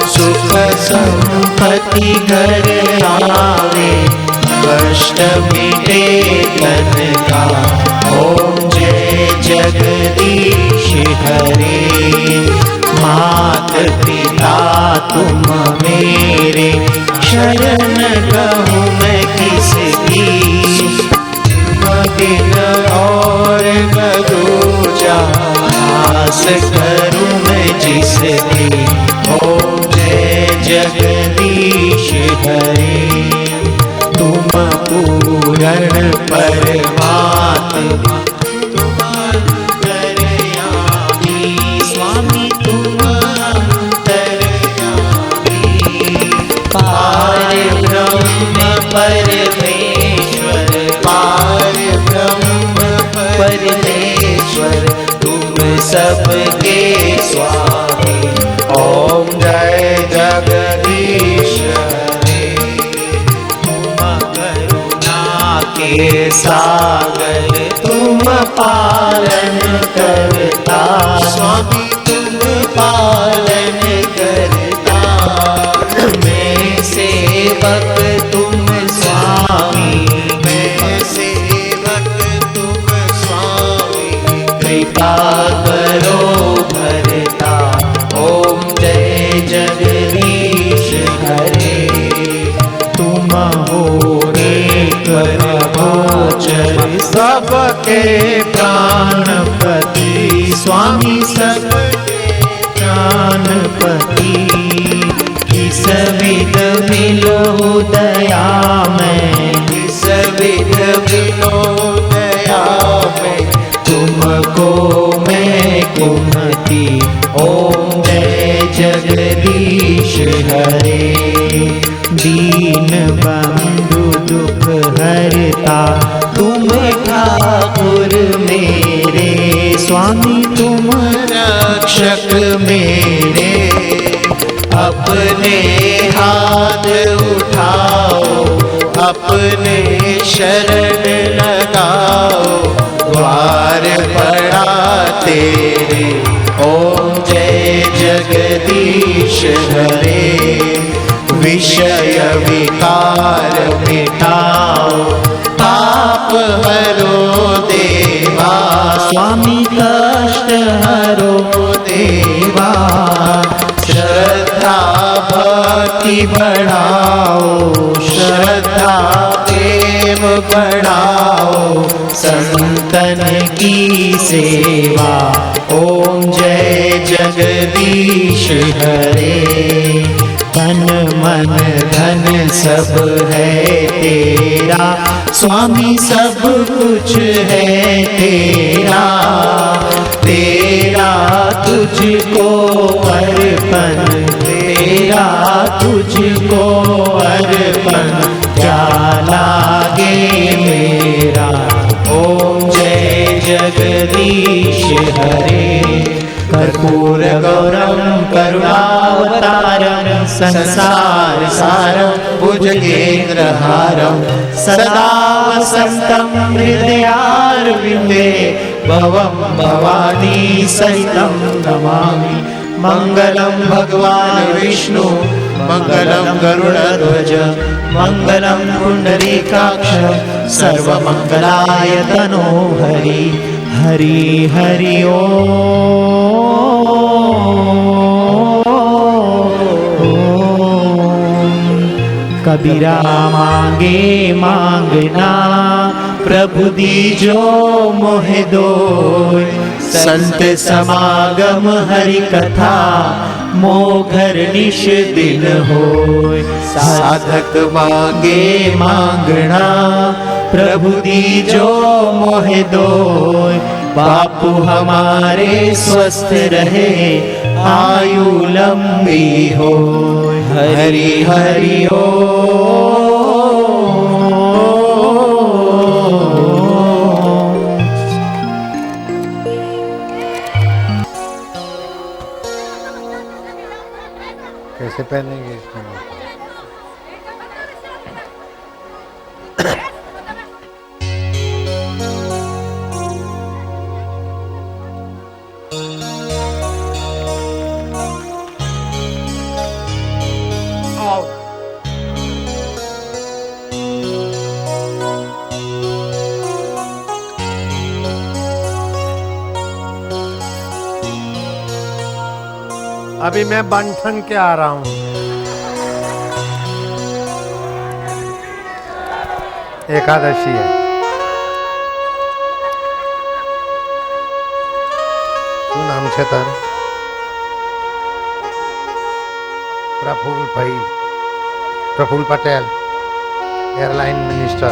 सुख संपत्ति घर आवे, कष्ट मिटे तन का। ओम जय जगदीश हरे, मात पिता तुम मेरे, शरण कहूँ मैं किसकी, दिन और न दूजा, आस करूँ मैं जिसकी। ओम जय जगदीश हरे, तुम पूर्ण परमात्मा, तुम अंतर्यामी, स्वामी तुम अंतर्यामी, पार ब्रह्म परमेश्वर, पार ब्रह्म परमेश्वर, तुम सबके स्वामी। ओम जय जगदीश हरे, तुम करुणा के सागर, तुम पालन करता, स्वामी तुम पालन करता। सबके प्राणपति, स्वामी सबके प्राणपति। किस विध मिलो दया में, किस विध मिलो दया में, तुमको मैं कुमति। ओम जय जगदीश हरे। दीन बंधु दुख हरता, तुम ठाकुर मेरे। स्वामी तुम रक्षक मेरे। अपने हाथ उठाओ, अपने शरण लगाओ, द्वार पड़ा तेरे। ओम जय जगदीश हरे। विषय विकार मिटाओ, पाप हरो देवा। स्वामी कष्ट हरो देवा। श्रद्धा भक्ति बढ़ाओ, श्रद्धा प्रेम बढ़ाओ, संतन की सेवा। ओम जय जगदीश हरे। तन मन धन सब है तेरा, स्वामी सब कुछ है तेरा। तेरा तुझको अर्पण, तेरा तुझको अर्पण, क्या लागे मेरा। ओम जय जगदीश हरे। कर्पूर गौरम करुणावतारम, संसार सारम भुजगेन्द्रहारम, सदा वसंतम हृदयारविंदे, भवम भवानी सहितं नमामि। मंगलम भगवान विष्णु, मंगलम गरुड़ध्वज, मंगलम पुंडरीकाक्ष, सर्वमंगलाय तनो हरि। हरि हरि ओम। कबीरा मांगे मांगना, प्रभु दीजो मोहि दोय। संत समागम हरि कथा, मोघर निश दिन होय। साधक मांगे मांगना, प्रभु दीजो मोहि दोय। बापू हमारे स्वस्थ रहे, आयु लंबी हो। हरि हरि कैसे पहनेंगे इसमें? अभी मैं बंठन के आ रहा हूं। एकादशी है। શું નામ છે તારું? Praful Patel, airline minister.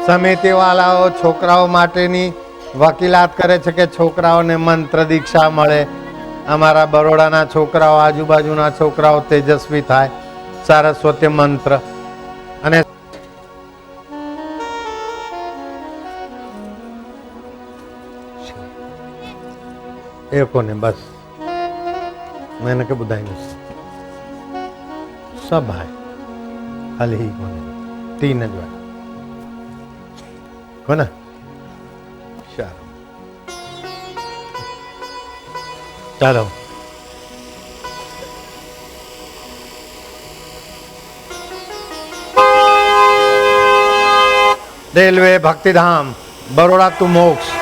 સમિતિવાળાઓ છોકરાઓ માટેની વકીલાત કરે છે કે છોકરાઓને મંત્ર દીક્ષા મળે। અમારા બરોડાના છોકરાઓ, આજુબાજુના છોકરાઓ તેજસ્વી થાય, સારસ્વતી મંત્ર। અને એ કોને બસ मैंने के बुधाई सब है हल ही कोने 3 जो है हो ना 4 चलो रेलवे भक्तिधाम बड़ौदा टू मोक्ष।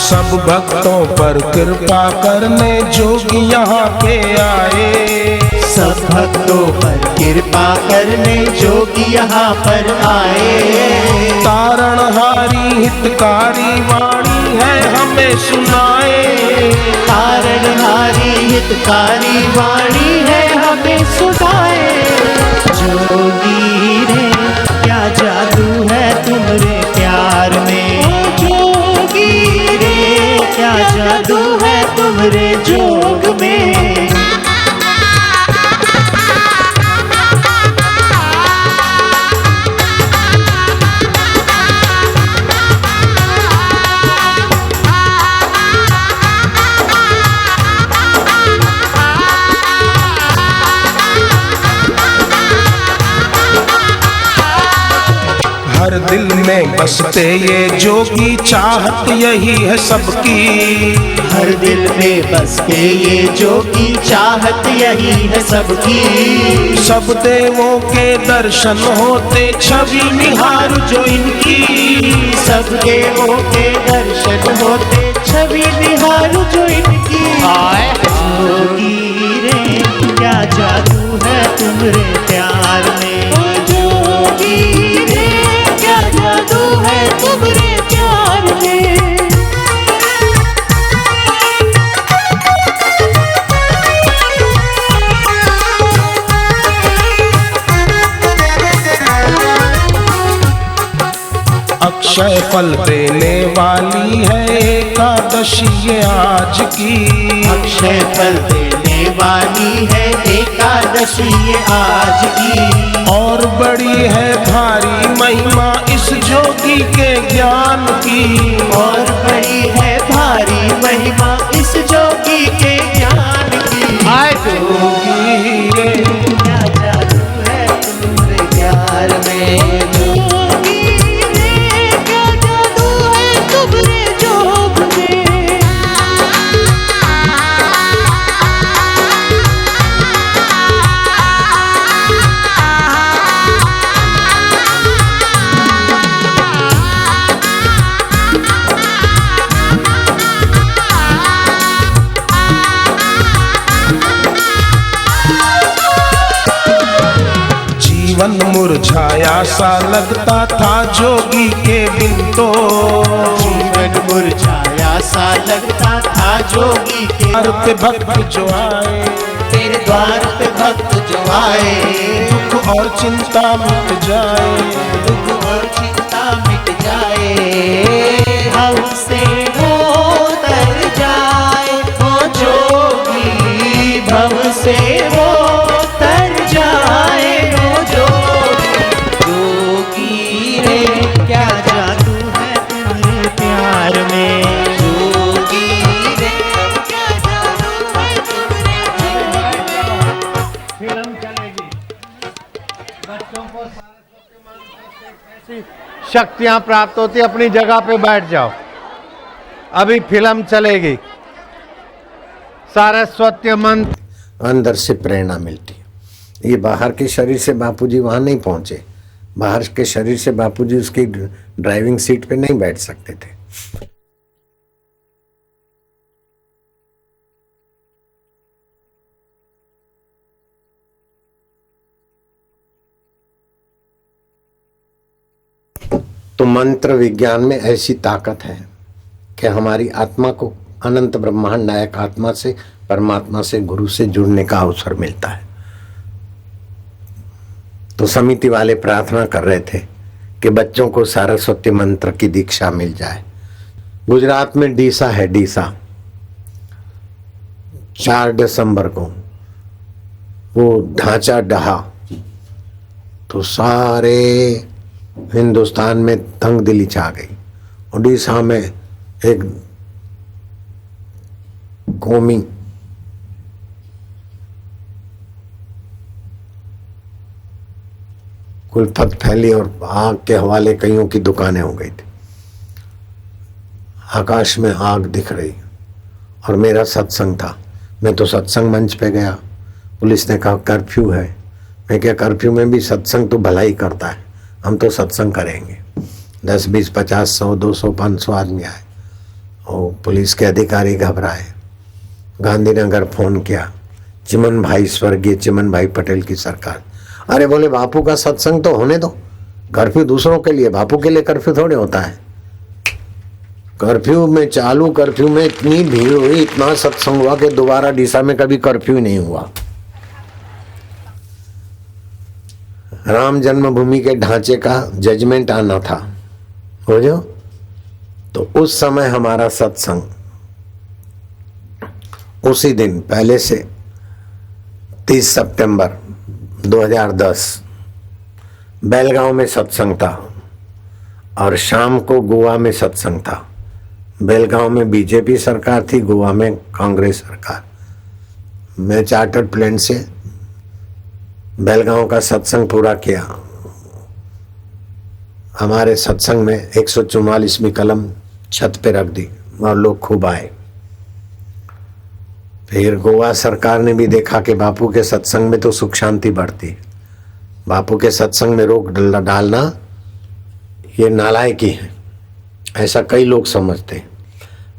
सब भक्तों पर कृपा करने जोगी यहाँ पे आए। सब भक्तों पर कृपा करने जोगी यहाँ पर आए। तारणहारी हितकारी वाणी है हमें सुनाए। तारणहारी हितकारी वाणी है हमें सुनाए। जोगी रे क्या जादू है तुम्हारे प्यार में। जोगी रे क्या जादू है तुम्हारे जोग में। हर दिल में बसते ये जोगी चाहत यही है सबकी। हर दिल में बसते ये जोगी चाहत यही है सबकी। सब देवों के दर्शन होते छवि निहार जो इनकी। सब देवों के दर्शन होते छवि निहार जो इनकी। जोगी रे क्या जादू है तुम्हारे प्यार में। जोगी रे क्या जादू है तुम्हारे प्यार में। अक्षय फल देने वाली है एकादशी ये आज की। अक्षय फल देने वाली है एकादशी ये आज की। और बड़ी है भारी महिमा इस जोगी के ज्ञान की। और बड़ी है भारी महिमा इस जोगी के ज्ञान की। आए जोगी रे क्या जादू है तुम्हारे प्यार में। जोगी रे क्या जादू है तुम्हारे जोग में। जीवन मुरझाया सा लगता था जोगी के बिन तो। जीवन मुरझाया सा लगता था जोगी के द्वार पे भक्त जो आए। तेरे द्वार पे भक्त जो आए। दुख और चिंता मिट जाए। दुख और चिंता मिट जाए। हमसे वो तर जाए वो जोगी। भव से वो तर जाए वो जोगी। जोगी रे क्या जादू है तुम्हारे प्यार में। जोगी रे क्या जादू है तुम्हारे प्यार में। फिल्म चलेगी बच्चों को ऐसी शक्तियां प्राप्त होती, अपनी जगह पे बैठ जाओ। अभी फिल्म चलेगी। सारस्वती मंत्र अंदर से प्रेरणा मिलती है। ये बाहर के शरीर से बापूजी वहां नहीं पहुंचे। बाहर के शरीर से बापूजी उसकी ड्राइविंग सीट पे नहीं बैठ सकते थे। तो मंत्र विज्ञान में ऐसी ताकत है कि हमारी आत्मा को अनंत ब्रह्मांड नायक आत्मा से, परमात्मा से, गुरु से जुड़ने का अवसर मिलता है। तो समिति वाले प्रार्थना कर रहे थे कि बच्चों को सरस्वती मंत्र की दीक्षा मिल जाए। गुजरात में डीसा है, डीसा 4 दिसंबर को वो ढांचा ढहा तो सारे हिंदुस्तान में तंग दिली छा गई। उड़ीसा में एक कौमी कुलफत फैली और आग के हवाले कईयों की दुकानें हो गई थी। आकाश में आग दिख रही और मेरा सत्संग था। मैं तो सत्संग मंच पे गया। पुलिस ने कहा कर्फ्यू है। मैं क्या, कर्फ्यू में भी सत्संग तो भलाई करता है, हम तो सत्संग करेंगे। 10, 20, 50, 100, 200, 500 आदमी आए और पुलिस के अधिकारी घबराए। गांधीनगर फोन किया, चिमन भाई, स्वर्गीय चिमन भाई पटेल की सरकार। अरे बोले बापू का सत्संग तो होने दो, कर्फ्यू दूसरों के लिए, बापू के लिए कर्फ्यू थोड़े होता है। कर्फ्यू में, चालू कर्फ्यू में इतनी भीड़ हुई, इतना सत्संग हुआ कि दोबारा डीसा में कभी कर्फ्यू नहीं हुआ। राम जन्मभूमि के ढांचे का जजमेंट आना था, हो जो। तो उस समय हमारा सत्संग उसी दिन पहले से 30 सितंबर 2010 बेलगांव में सत्संग था और शाम को गोवा में सत्संग था। बेलगांव में बीजेपी सरकार थी, गोवा में कांग्रेस सरकार। मैं चार्टर्ड प्लेन से बेलगांव का सत्संग पूरा किया। हमारे सत्संग में 144वीं कलम छत पे रख दी और लोग खूब आए। फिर गोवा सरकार ने भी देखा कि बापू के सत्संग में तो सुख शांति बढ़ती, बापू के सत्संग में रोक डालना ये नालायकी है, ऐसा कई लोग समझते।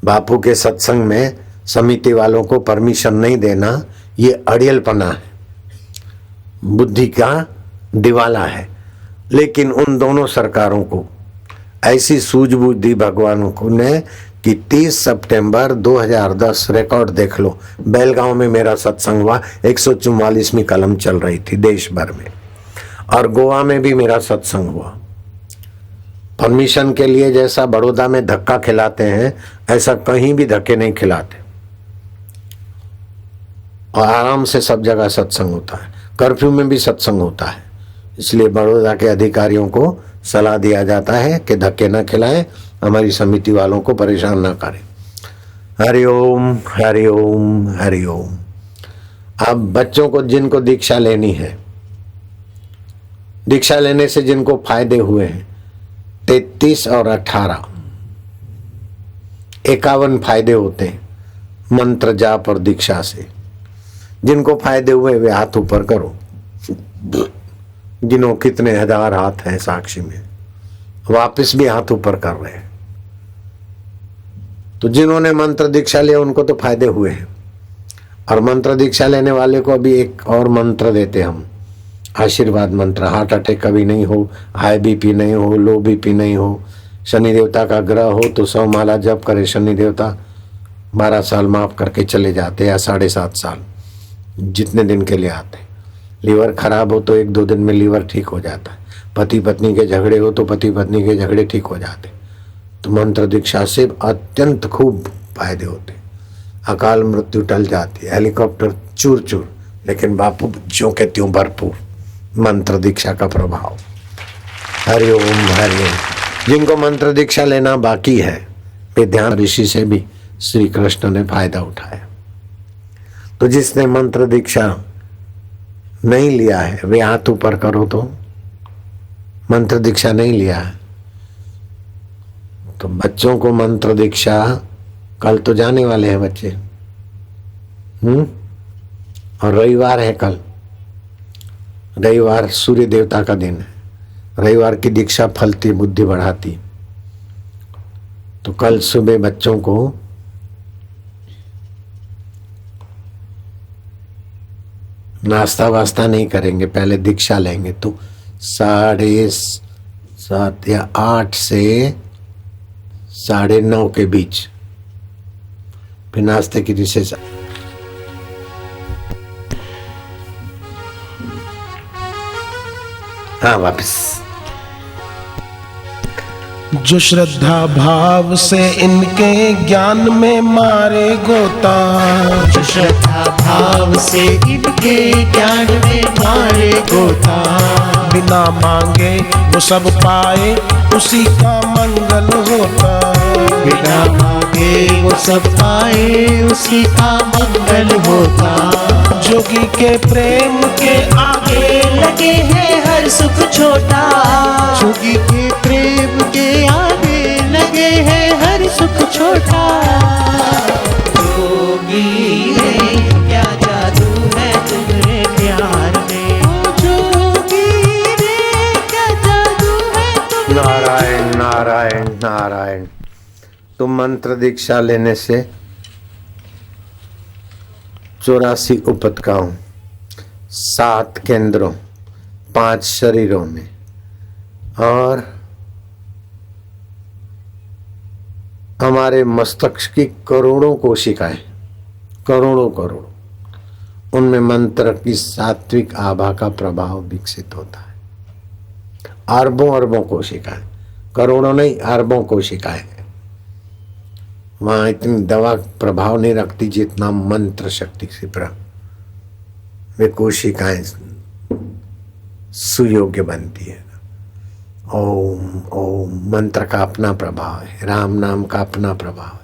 बापू के सत्संग में समिति वालों को परमिशन नहीं देना ये अड़ियलपना है, बुद्धि का दिवाला है। लेकिन उन दोनों सरकारों को ऐसी सूझबूझ दी भगवान को ने कि 30 सितंबर 2010 रिकॉर्ड देख लो, बेलगांव में मेरा सत्संग हुआ। 144वीं कलम चल रही थी देश भर में और गोवा में भी मेरा सत्संग हुआ। परमिशन के लिए जैसा बड़ौदा में धक्का खिलाते हैं ऐसा कहीं भी धक्के नहीं खिलाते और आराम से सब जगह सत्संग होता है। कर्फ्यू में भी सत्संग होता है। इसलिए बड़ौदा के अधिकारियों को सलाह दिया जाता है कि धक्के न खिलाएं, हमारी समिति वालों को परेशान ना करें। हरिओम हरिओम हरिओम। अब बच्चों को जिनको दीक्षा लेनी है, दीक्षा लेने से जिनको फायदे हुए हैं 33 और 18 51 फायदे होते हैं मंत्र जाप और दीक्षा से। जिनको फायदे हुए वे हाथ ऊपर करो। गिनो कितने हजार हाथ हैं साक्षी में, वापस भी हाथ ऊपर कर रहे हैं। तो जिन्होंने मंत्र दीक्षा लिया उनको तो फायदे हुए हैं। और मंत्र दीक्षा लेने वाले को अभी एक और मंत्र देते हम, आशीर्वाद मंत्र। हार्ट अटैक कभी नहीं हो, हाई बीपी नहीं हो, लो बीपी नहीं हो, शनि देवता का ग्रह हो तो 100 माला जप करे, शनि देवता 12 साल माफ करके चले जाते या 7.5 साल, जितने दिन के लिए आते। लीवर खराब हो तो 1-2 दिन में लीवर ठीक हो जाता है। पति पत्नी के झगड़े हो तो पति पत्नी के झगड़े ठीक हो जाते। तो मंत्र दीक्षा से अत्यंत खूब फायदे होते। अकाल मृत्यु टल जाती है, हेलीकॉप्टर चूर चूर, लेकिन बापू ज्यों के त्यों भरपूर। मंत्र दीक्षा का प्रभाव। हरिओम हरिओम। जिनको मंत्र दीक्षा लेना बाकी है वे ध्यान ऋषि से भी श्री कृष्ण ने फायदा उठाया। तो जिसने मंत्र दीक्षा नहीं लिया है वे हाथ ऊपर करो। तो मंत्र दीक्षा नहीं लिया है तो बच्चों को मंत्र दीक्षा, कल तो जाने वाले हैं बच्चे, और रविवार है कल, रविवार सूर्य देवता का दिन है, रविवार की दीक्षा फलती, बुद्धि बढ़ाती। तो कल सुबह बच्चों को नाश्ता वास्ता नहीं करेंगे, पहले दीक्षा लेंगे। तो 7:30 या 8 से 9:30 के बीच फिर नाश्ते की रिसेस। हाँ, वापस। जो श्रद्धा भाव से इनके ज्ञान में मारे गोता, जो श्रद्धा भाव से इनके ज्ञान में मारे गोता, बिना मांगे वो सब पाए उसी का मंगल होता। बिना मांगे वो सब पाए उसी का मंगल होता। जोगी के प्रेम के आगे लगे हैं हर सुख छोटा, जोगी के प्रेम के आगे लगे हैं हर सुख छोटा। जोगी रे क्या जादू है तुम्हारे प्यार में, जोगी रे क्या जादू है तुम्हारे। नारायण नारायण नारायण। तुम मंत्र दीक्षा लेने से 84 उपतकाओं, 7 केंद्रों, 5 शरीरों में और हमारे मस्तिष्क की करोड़ों कोशिकाएं, करोड़ों, उनमें मंत्र की सात्विक आभा का प्रभाव विकसित होता है। अरबों कोशिकाएं, करोड़ों नहीं, अरबों कोशिकाएं। वहां इतनी दवा प्रभाव नहीं रखती जितना मंत्र शक्ति से वे कोशिकाएं सुयोग्य बनती है। ओम ओम मंत्र का अपना प्रभाव है, राम नाम का अपना प्रभाव है,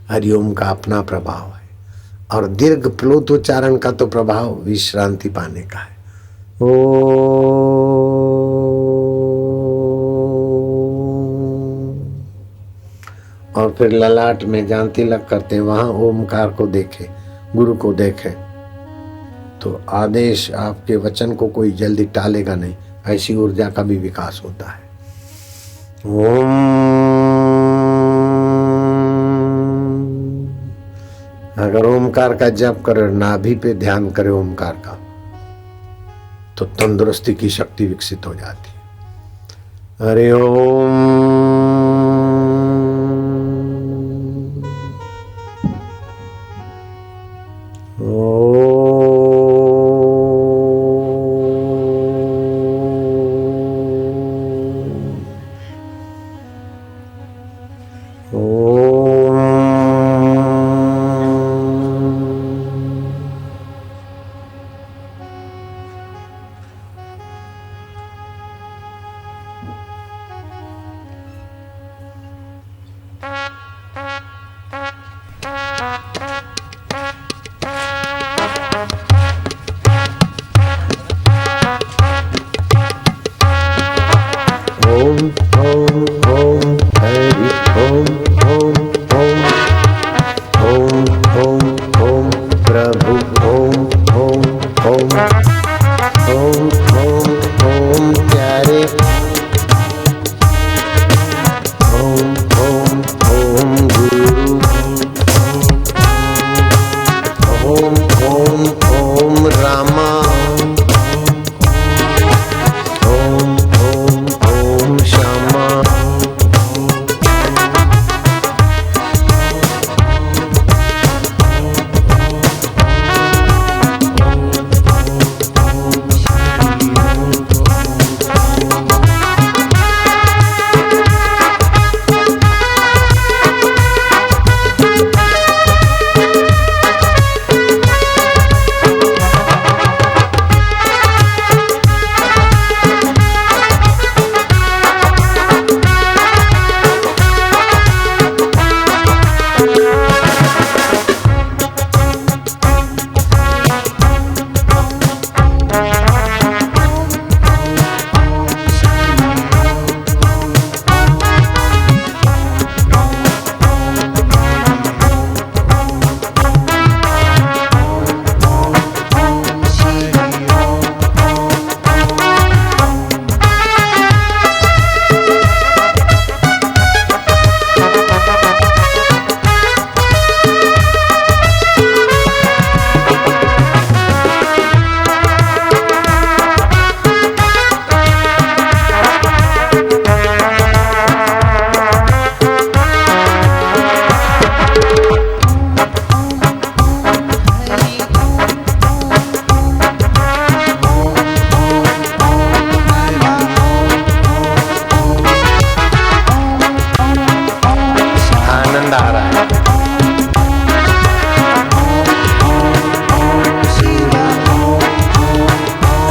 हरिओम का अपना प्रभाव है, और दीर्घ प्लुत उच्चारण का तो प्रभाव विश्रांति पाने का है। ओ और फिर ललाट में जहाँ तिलक करते हैं वहां ओमकार को देखे, गुरु को देखे, तो आदेश आपके वचन को कोई जल्दी टालेगा नहीं। ऐसी ऊर्जा का भी विकास होता है। ओम अगर ओमकार का जप करे, नाभि पे ध्यान करे ओमकार का, तो तंदुरुस्ती की शक्ति विकसित हो जाती है। हरि ओम।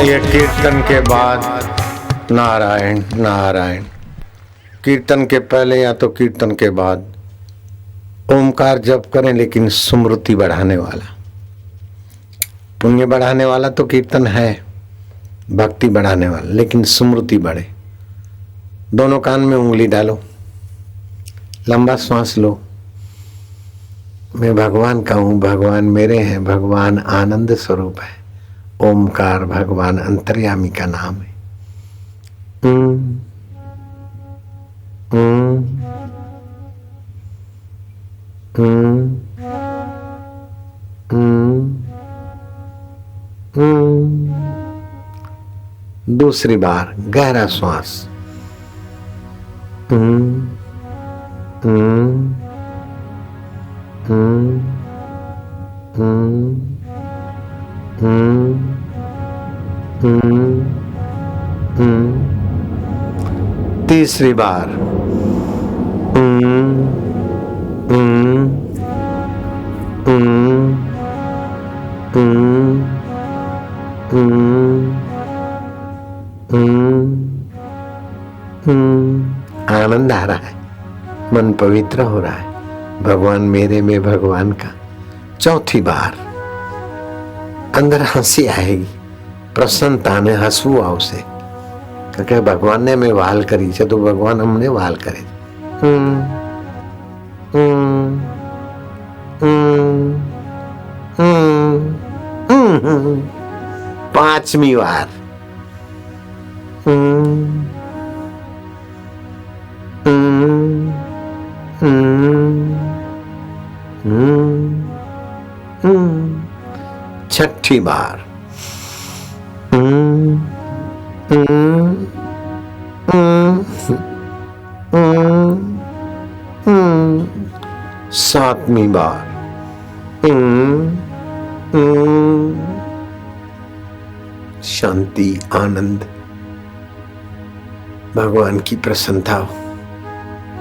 ये कीर्तन के बाद नारायण नारायण, कीर्तन के पहले या तो कीर्तन के बाद ओमकार जप करें, लेकिन स्मृति बढ़ाने वाला, पुण्य बढ़ाने वाला तो कीर्तन है, भक्ति बढ़ाने वाला, लेकिन स्मृति बढ़े। दोनों कान में उंगली डालो, लंबा श्वास लो। मैं भगवान का हूं, भगवान मेरे हैं, भगवान आनंद स्वरूप है। ओमकार भगवान अंतर्यामी का नाम है। दूसरी बार गहरा श्वास। तीसरी बार आनंद आ रहा है, मन पवित्र हो रहा है, भगवान मेरे में भगवान का। चौथी बार अंदर हंसी आएगी, प्रसन्नता ने हंसू आवशे, क्योंकि भगवान ने मैं वाल करी है तो भगवान हमने वाल करे। पांचवी बार छठी बार सातवीं बार शांति आनंद भगवान की प्रसन्नता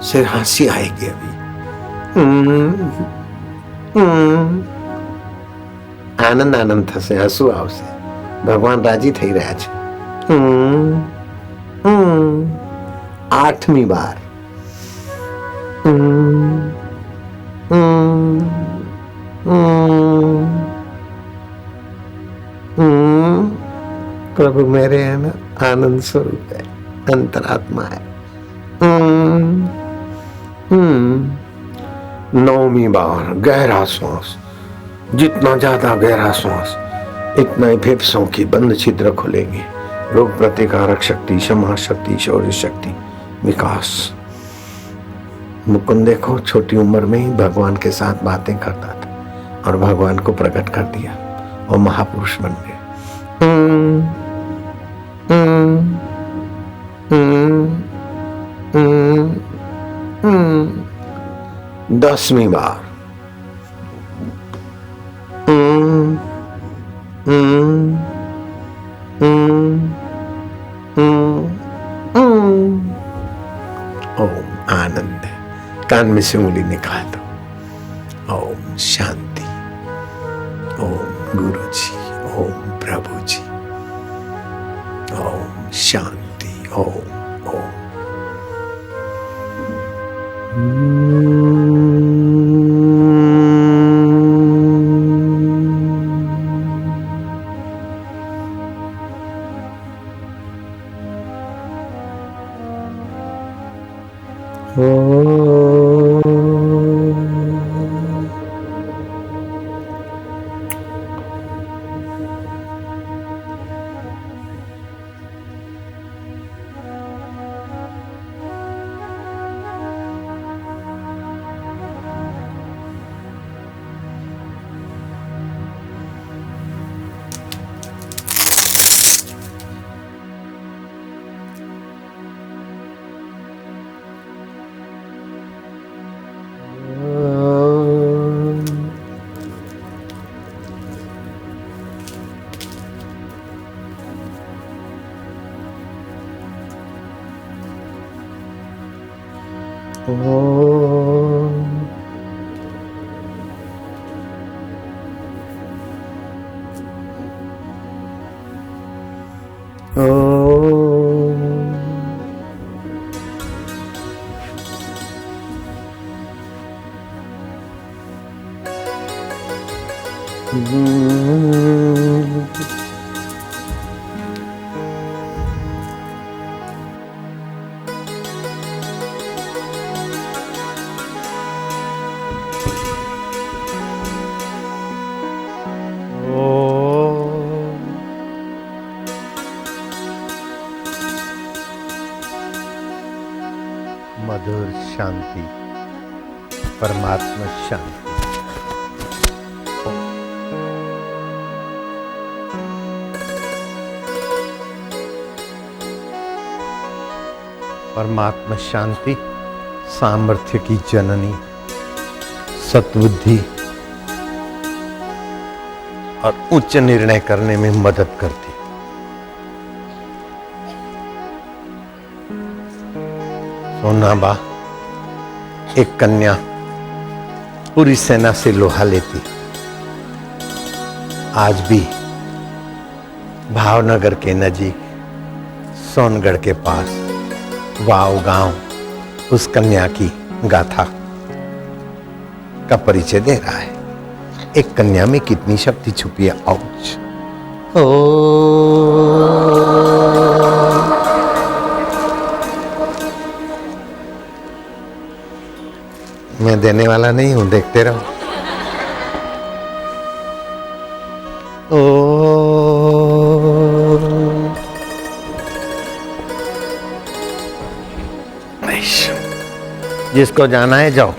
से हंसी आएगी। अभी आनंद आनंद थશે, हसू આવશે, भगवान राजी થઈ રહ્યા છે। आठवीं बार प्रभु मेरे है ना, आनंद स्वरूप है, अंतरात्मा है। नौवीं बार गहरा श्वास, जितना ज्यादा गहरा श्वास इतना ही फेफड़ों की बंद छिद्र खुलेंगे। रोग प्रतिकारक शक्ति, क्षमा शक्ति, शौर्य शक्ति, विकास। मुकुंद देखो छोटी उम्र में ही भगवान के साथ बातें करता था और भगवान को प्रकट कर दिया और महापुरुष बन गए। 10वीं बार ओम आनंद है, कान में से उंगली निकाल दो। ओम शांति, ओम गुरु जी, ओम प्रभु जी, ओम शांति, ओम ओम। मधुर शांति, परमात्मा शांति। परमात्मा शांति सामर्थ्य की जननी, सद्बुद्धि और उच्च निर्णय करने में मदद करती। सोनाबा एक कन्या पूरी सेना से लोहा लेती। आज भी भावनगर के नजीक सोनगढ़ के पास वाव गांव उस कन्या की गाथा का परिचय दे रहा है। एक कन्या में कितनी शक्ति छुपी है। औच मैं देने वाला नहीं हूं, देखते रहो। जिसको जाना है जाओ।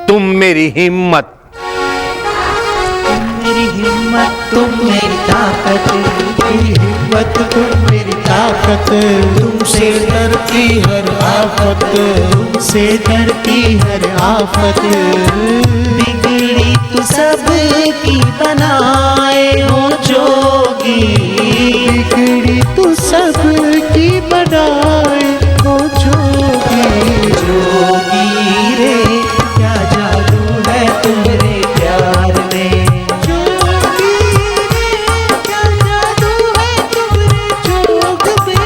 तुम मेरी हिम्मत, मेरी हिम्मत तुम मेरी ताकत, मेरी हिम्मत तुम मेरी ताकत। तुमसे डरती हर आफत, तुमसे डरती हर आफत। बिगड़ी तू सबकी बनाए हो जोगी, बिगड़ी तू सबकी बनाए हो जोगी। जोगी रे क्या जादू है तुम्हारे प्यार में, जोगी रे क्या जादू है तुम्हारे जोग में।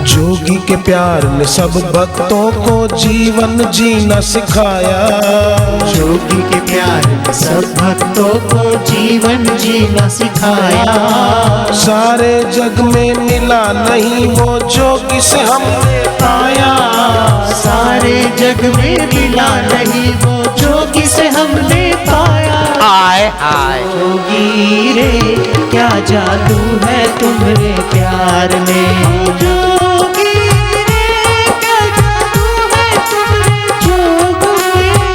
जोगी के प्यार ने सब भक्तों को जीवन जीना सिखाया। जोगी के प्यार ने सब भक्तों को जीवन जीना सिखाया। सारे जग में मिला नहीं वो जोगी से हमने पाया, सारे जग में मिला नहीं वो जोगी से हमने पाया। आए आए जोगी रे क्या जादू है तुम्हारे प्यार में, जोगी रे क्या जादू है तुम्हारे जोग में।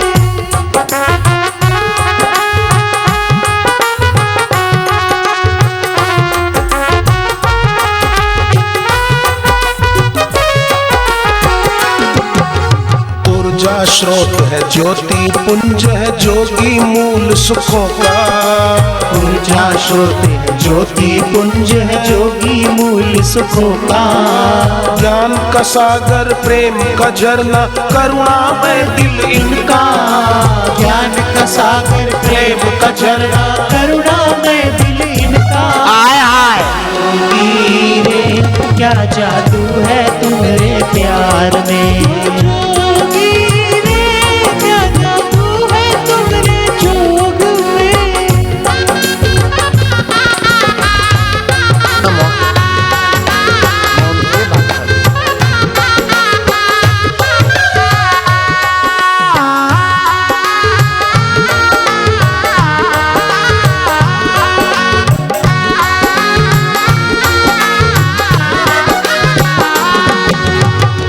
स्रोत है ज्योति पुंज है जोगी मूल सुखों का। ऊर्जा स्रोत है ज्योति पुंज है जोगी मूल सुखों का। ज्ञान का सागर प्रेम का झरना करुणा में दिल इनका। ज्ञान का सागर प्रेम का झरना करुणा में दिल इनका। आय हाय जोगी रे क्या जादू है तुम्हारे प्यार में। जोगी रे क्या जादू है तुम्हारे जोग में।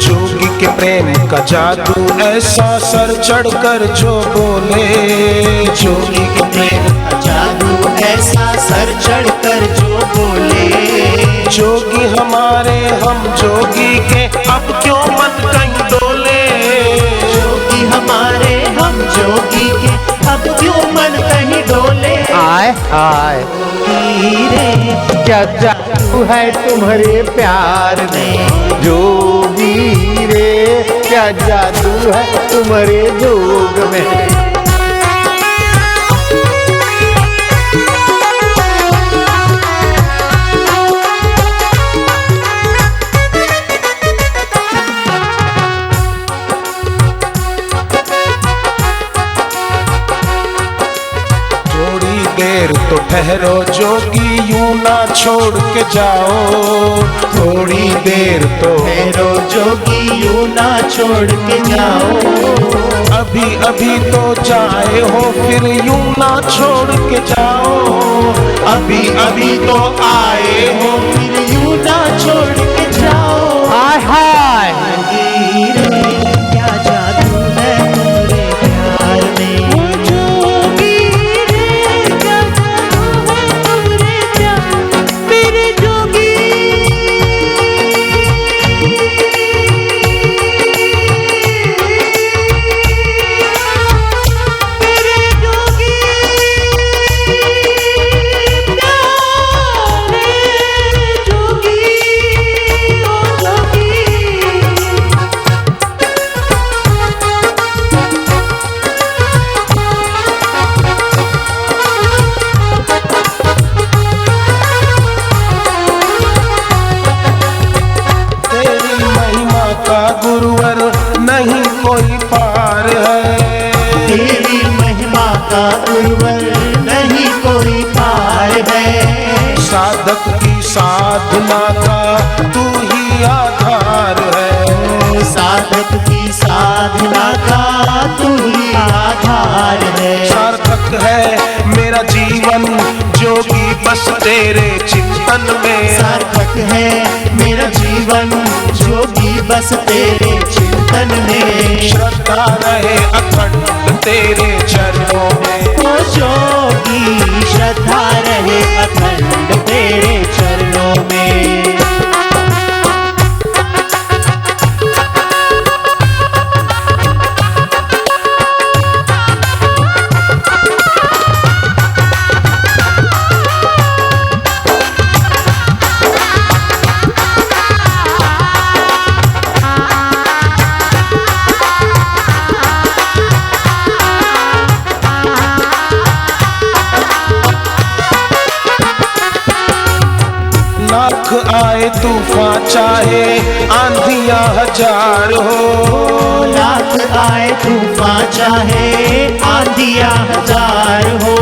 जोगी के प्रेम का जादू ऐसा सर चढ़कर जो बोले। जोगी के प्रेम का जादू ऐसा सर चढ़कर जो बोले। जोगी हमारे हम जोगी के अब क्यों मन कहीं डोले। जोगी हमारे हम जोगी के अब क्यों मन कहीं डोले। आय हाय जोगी रे क्या जादू है तुम्हारे प्यार में। जोगी रे क्या जादू है तुम्हारे जोग में। थोड़ी देर तो ठहरो जोगी यूं ना छोड़ के जाओ। थोड़ी देर तो ठहरो जोगी यूं ना छोड़ के जाओ। अभी अभी तो जाए हो फिर यूं ना छोड़ के जाओ। अभी अभी तो आए हो फिर यूं ना छोड़ के जाओ। आय हाय जोगी रे क्या जादू है तुम्हारे प्यार में। जोगी रे क्या जादू है तुम्हारे प्यार मेरे जोगी। मेरे जोगी प्यारे जोगी ओ जोगी। तेरी महिमा का गुरुवर नहीं कोई पार है। तेरी महिमा का उर्वर नहीं कोई पार है। साधक की साधना का तू ही आधार है। साधक की साधना का तू ही आधार है। सार्थक है मेरा जीवन जोगी बस तेरे चिंतन में। सार्थक है मेरा जीवन जोगी बस तेरे चिंतन में। श्रद्धा रहे अखंड तेरे चरणों में। ओ जोगी श्रद्धा रहे अखंड तेरे चरणों में। लाख आए तूफान चाहे आंधियां हजार हो। लाख आए तूफान चाहे आंधियां हजार हो।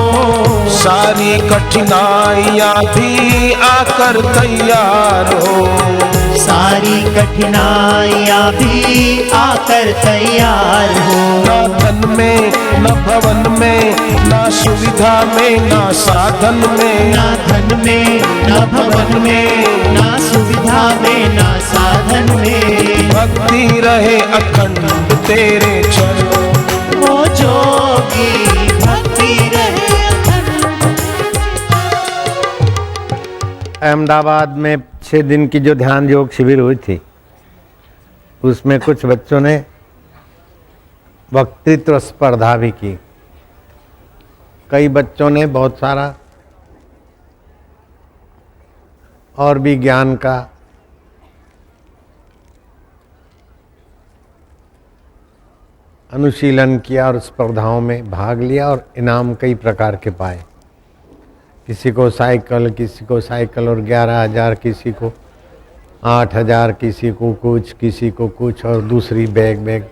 सारी कठिनाइयां भी आकर तैयार हो। सारी कठिनाइयां भी आकर तैयार हो। ना धन में न भवन में ना सुविधा में ना साधन में। ना धन में ना भवन में ना सुविधा में ना साधन में। भक्ति रहे अखंड तेरे चरणों। ओ जोगी भक्ति रहे अखंड। अहमदाबाद में 6 दिन की जो ध्यान योग शिविर हुई थी उसमें कुछ बच्चों ने वक्तृत्व स्पर्धा भी की। कई बच्चों ने बहुत सारा और भी ज्ञान का अनुशीलन किया और स्पर्धाओं में भाग लिया और इनाम कई प्रकार के पाए। किसी को साइकिल और 11,000, किसी को 8,000, किसी को कुछ और दूसरी बैग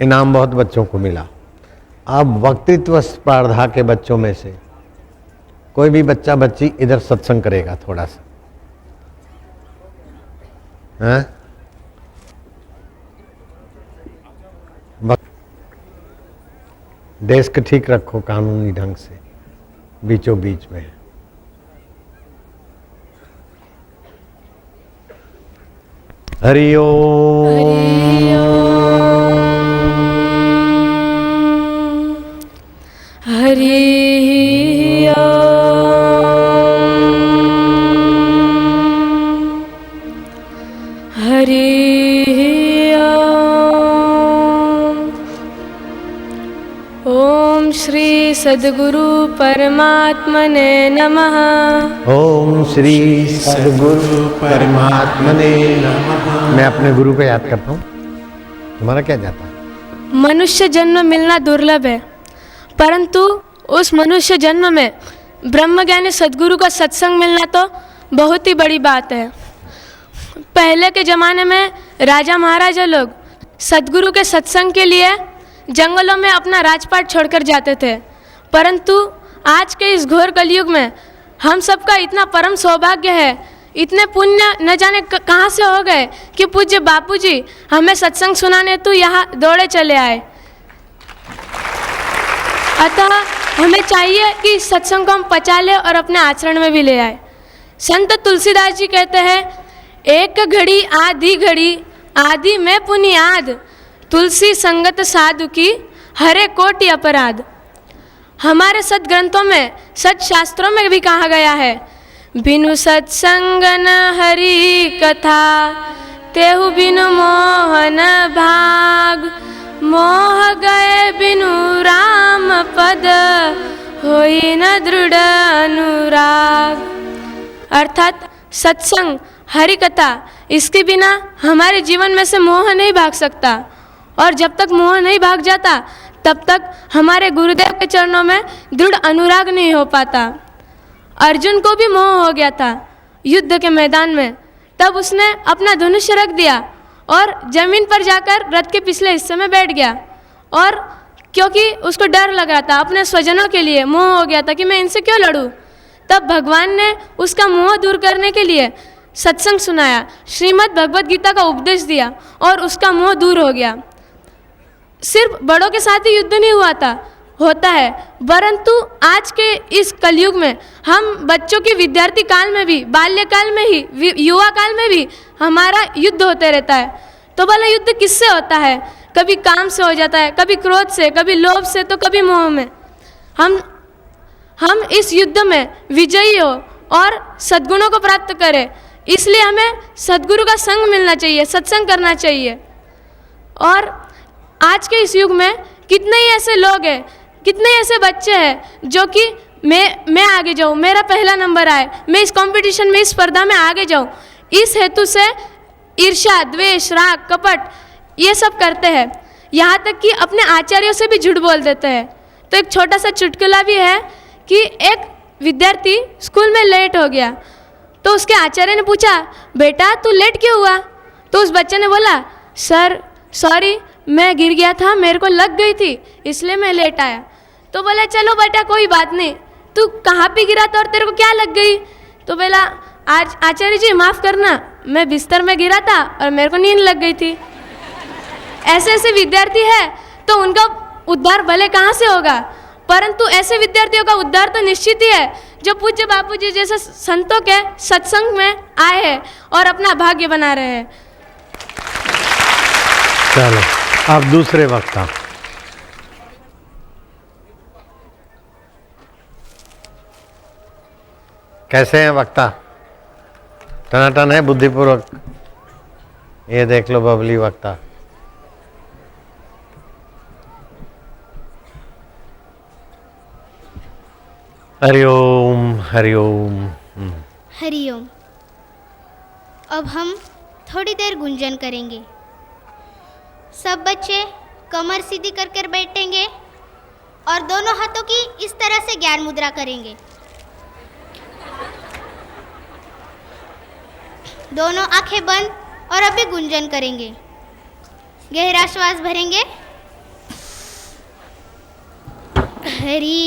इनाम बहुत बच्चों को मिला। अब वक्तृत्व स्पर्धा के बच्चों में से कोई भी बच्चा बच्ची इधर सत्संग करेगा थोड़ा सा, हैं? डेस्क ठीक रखो कानूनी ढंग से, बीचों बीच में। हरि ओम। हरि ओम श्री सद्गुरु परमात्मने नमः। ओम श्री सद्गुरु परमात्मने नमः। मैं अपने गुरु को याद करता हूँ, तुम्हारा क्या जाता है? मनुष्य जन्म मिलना दुर्लभ है, परंतु उस मनुष्य जन्म में ब्रह्मज्ञानी सद्गुरु का सत्संग मिलना तो बहुत ही बड़ी बात है। पहले के ज़माने में राजा महाराजा लोग सद्गुरु के सत्संग के लिए जंगलों में अपना राजपाट छोड़कर जाते थे, परंतु आज के इस घोर कलयुग में हम सबका इतना परम सौभाग्य है, इतने पुण्य न जाने कहाँ से हो गए कि पूज्य बापूजी हमें सत्संग सुनाने तो यहाँ दौड़े चले आए। अतः हमें चाहिए कि सत्संग को हम पचा ले और अपने आचरण में भी ले आए। संत तुलसीदास जी कहते हैं, एक घड़ी आधी घड़ी आदि में पुनियाद, तुलसी संगत साधु की हरे कोटि अपराध। हमारे सदग्रंथों में, सत्शास्त्रों में भी कहा गया है, बिनु सत्संग न हरि कथा, तेहु बिनु मोहन भाग, मोह गए बिनु राम पद, होई न दृढ़ अनुराग। अर्थात सत्संग, हरि कथा, इसके बिना हमारे जीवन में से मोह नहीं भाग सकता, और जब तक मोह नहीं भाग जाता तब तक हमारे गुरुदेव के चरणों में दृढ़ अनुराग नहीं हो पाता। अर्जुन को भी मोह हो गया था युद्ध के मैदान में, तब उसने अपना धनुष रख दिया और जमीन पर जाकर रथ के पिछले हिस्से में बैठ गया, और क्योंकि उसको डर लग रहा था, अपने स्वजनों के लिए मोह हो गया था कि मैं इनसे क्यों लड़ूं। तब भगवान ने उसका मोह दूर करने के लिए सत्संग सुनाया, श्रीमद् भगवद गीता का उपदेश दिया और उसका मोह दूर हो गया। सिर्फ बड़ों के साथ ही युद्ध नहीं होता है, परंतु आज के इस कलयुग में हम बच्चों की विद्यार्थी काल में भी, बाल्यकाल में ही, युवा काल में भी हमारा युद्ध होते रहता है। तो भला युद्ध किससे होता है? कभी काम से हो जाता है, कभी क्रोध से, कभी लोभ से, तो कभी मोह में। हम इस युद्ध में विजयी हो और सद्गुणों को प्राप्त करें, इसलिए हमें सद्गुरु का संग मिलना चाहिए, सत्संग करना चाहिए। और आज के इस युग में कितने ही ऐसे लोग हैं, कितने ऐसे बच्चे हैं जो कि मैं आगे जाऊँ, मेरा पहला नंबर आए, मैं इस कंपटीशन में, इस स्पर्धा में आगे जाऊँ, इस हेतु से ईर्ष्या, द्वेष, राग, कपट ये सब करते हैं। यहाँ तक कि अपने आचार्यों से भी झूठ बोल देते हैं। तो एक छोटा सा चुटकुला भी है कि एक विद्यार्थी स्कूल में लेट हो गया, तो उसके आचार्य ने पूछा, बेटा तू लेट क्यों हुआ? तो उस बच्चे ने बोला, सर सॉरी, मैं गिर गया था, मेरे को लग गई थी, इसलिए मैं लेट आया। तो बोला, चलो बेटा कोई बात नहीं, तू कहाँ पे गिरा था और तेरे को क्या लग गई? तो बोला, आज आचार्य जी माफ़ करना, मैं बिस्तर में गिरा था और मेरे को नींद लग गई थी। ऐसे ऐसे विद्यार्थी है तो उनका उद्धार भले कहाँ से होगा, परंतु ऐसे विद्यार्थियों का उद्धार तो निश्चित ही है जो पूज्य बापू जी जैसे संतों के सत्संग में आए हैं और अपना भाग्य बना रहे हैं। चलो अब दूसरे वक्ता। कैसे हैं वक्ता? टनाटन है बुद्धिपूर्वक? ये देख लो बबली वक्ता। हरिओम हरिओम। हरिओम। अब हम थोड़ी देर गुंजन करेंगे। सब बच्चे कमर सीधी कर कर बैठेंगे और दोनों हाथों की इस तरह से ज्ञान मुद्रा करेंगे। दोनों आंखें बंद और अभी गुंजन करेंगे। गहरा श्वास भरेंगे। हरि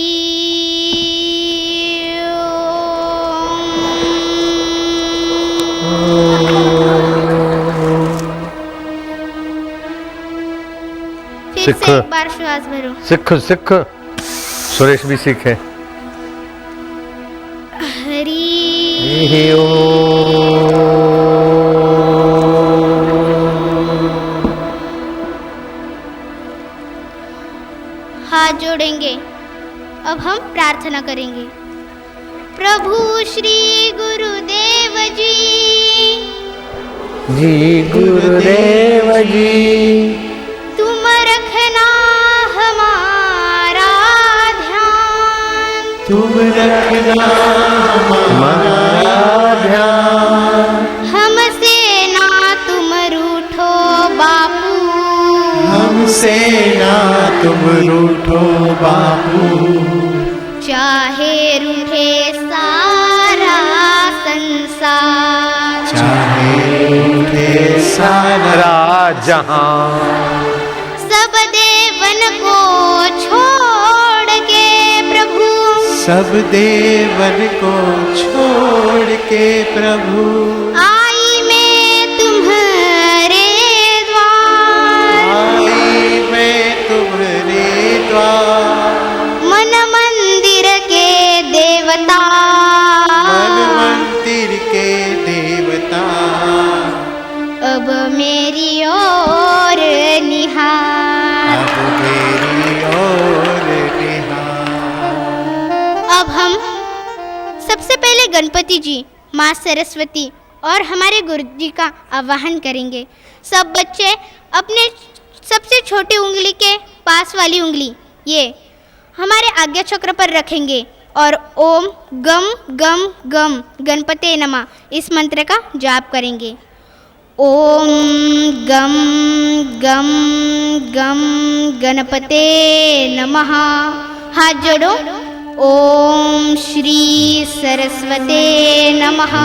फिर से एक बार श्वास भरो। सिख सुरेश भी सीखे। हरि हाथ जोड़ेंगे। अब हम प्रार्थना करेंगे। प्रभु श्री गुरुदेव जी, गुरुदेव जी, तुम रखना हमारा ध्यान। तुम रखना हमारा ध्यान। हमसे ना तुम रूठो बापू, हमसे ना तुम रूठो बापू। चाहे रूठे सारा संसार, चाहे रूठे सारा जहां, सब देवन को छोड़ के प्रभु, सब देवन को छोड़ के प्रभु। आई मैं तुम्हारे द्वार, आई मैं तुम्हारे द्वार। मन मंदिर के देवता, मन मंदिर के देवता। अब मेरी ओर निहार। अब मेरी ओर निहार। अब हम सबसे पहले गणपति जी, माँ सरस्वती और हमारे गुरु जी का आवाहन करेंगे। सब बच्चे अपने सबसे छोटी उंगली के पास वाली उंगली ये हमारे आज्ञा चक्र पर रखेंगे और ओम गम गम गम गणपते नमः इस मंत्र का जाप करेंगे। ओम गम गम गम गणपते नमः। हाथ जोड़ो। ओम श्री सरस्वते नमः।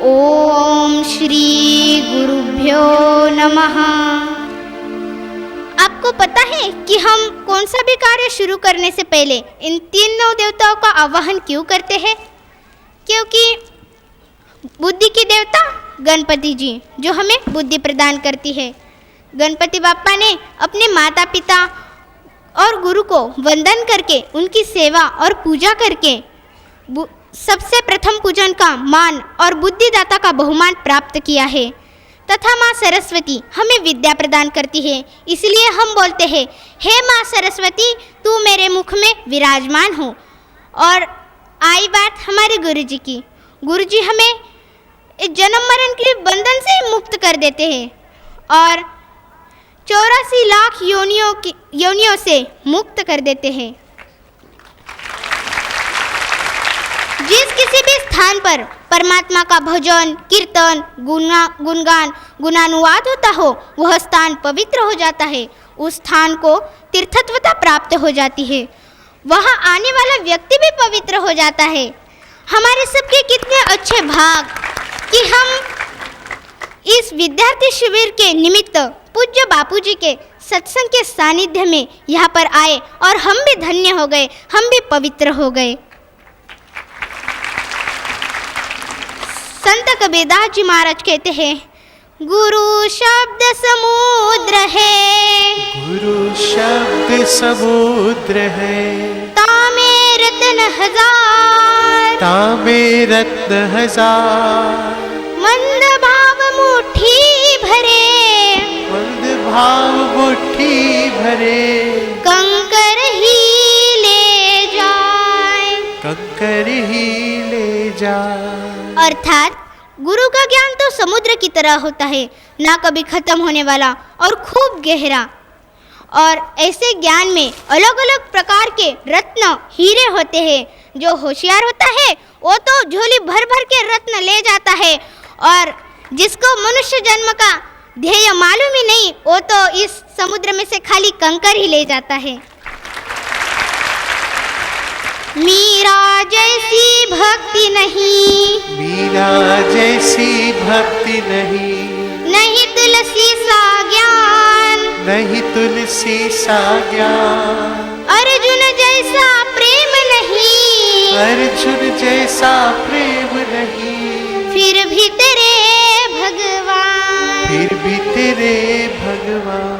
ओम श्री गुरुभ्यो नमः। आपको पता है कि हम कौन सा भी कार्य शुरू करने से पहले इन तीनों देवताओं का आवाहन क्यों करते हैं? क्योंकि बुद्धि की देवता गणपति जी जो हमें बुद्धि प्रदान करती है। गणपति बाप्पा ने अपने माता पिता और गुरु को वंदन करके उनकी सेवा और पूजा करके सबसे प्रथम पूजन का मान और बुद्धिदाता का बहुमान प्राप्त किया है। तथा माँ सरस्वती हमें विद्या प्रदान करती है। इसलिए हम बोलते हैं, हे माँ सरस्वती तू मेरे मुख में विराजमान हो। और आई बात हमारे गुरु जी की। गुरु जी हमें इस जन्म मरण के बंधन से मुक्त कर देते हैं और 84 लाख योनियों से मुक्त कर देते हैं। जिस किसी भी स्थान पर परमात्मा का भजन कीर्तन गुणगान गुणानुवाद होता हो वह स्थान पवित्र हो जाता है। उस स्थान को तीर्थत्वता प्राप्त हो जाती है। वहाँ आने वाला व्यक्ति भी पवित्र हो जाता है। हमारे सबके कितने अच्छे भाग कि हम इस विद्यार्थी शिविर के निमित्त पूज्य बापूजी के सत्संग के सानिध्य में यहाँ पर आए और हम भी धन्य हो गए, हम भी पवित्र हो गए। संत कबीरदास जी महाराज कहते हैं, गुरु शब्द समुद्र है, गुरु शब्द समुद्र है, तामे रत्न हजार, तामे रत्न हजार, मंद भाव मुट्ठी भरे, मंद भाव मुट्ठी भरे, कंकर ही ले जाए, कंकर ही ले जाए। अर्थात गुरु का ज्ञान तो समुद्र की तरह होता है, ना कभी खत्म होने वाला और खूब गहरा। और ऐसे ज्ञान में अलग अलग प्रकार के रत्न हीरे होते हैं जो होशियार होता है वो तो झोली भर भर के रत्न ले जाता है, और जिसको मनुष्य जन्म का ध्येय मालूम ही नहीं वो तो इस समुद्र में से खाली कंकर ही ले जाता है। मीरा जैसी भक्ति नहीं, मीरा जैसी भक्ति नहीं, नहीं तुलसी सा ज्ञान, नहीं तुलसी सा ज्ञान, अर्जुन जैसा प्रेम नहीं, अर्जुन जैसा प्रेम नहीं, फिर भी तेरे भगवान, फिर भी तेरे भगवान।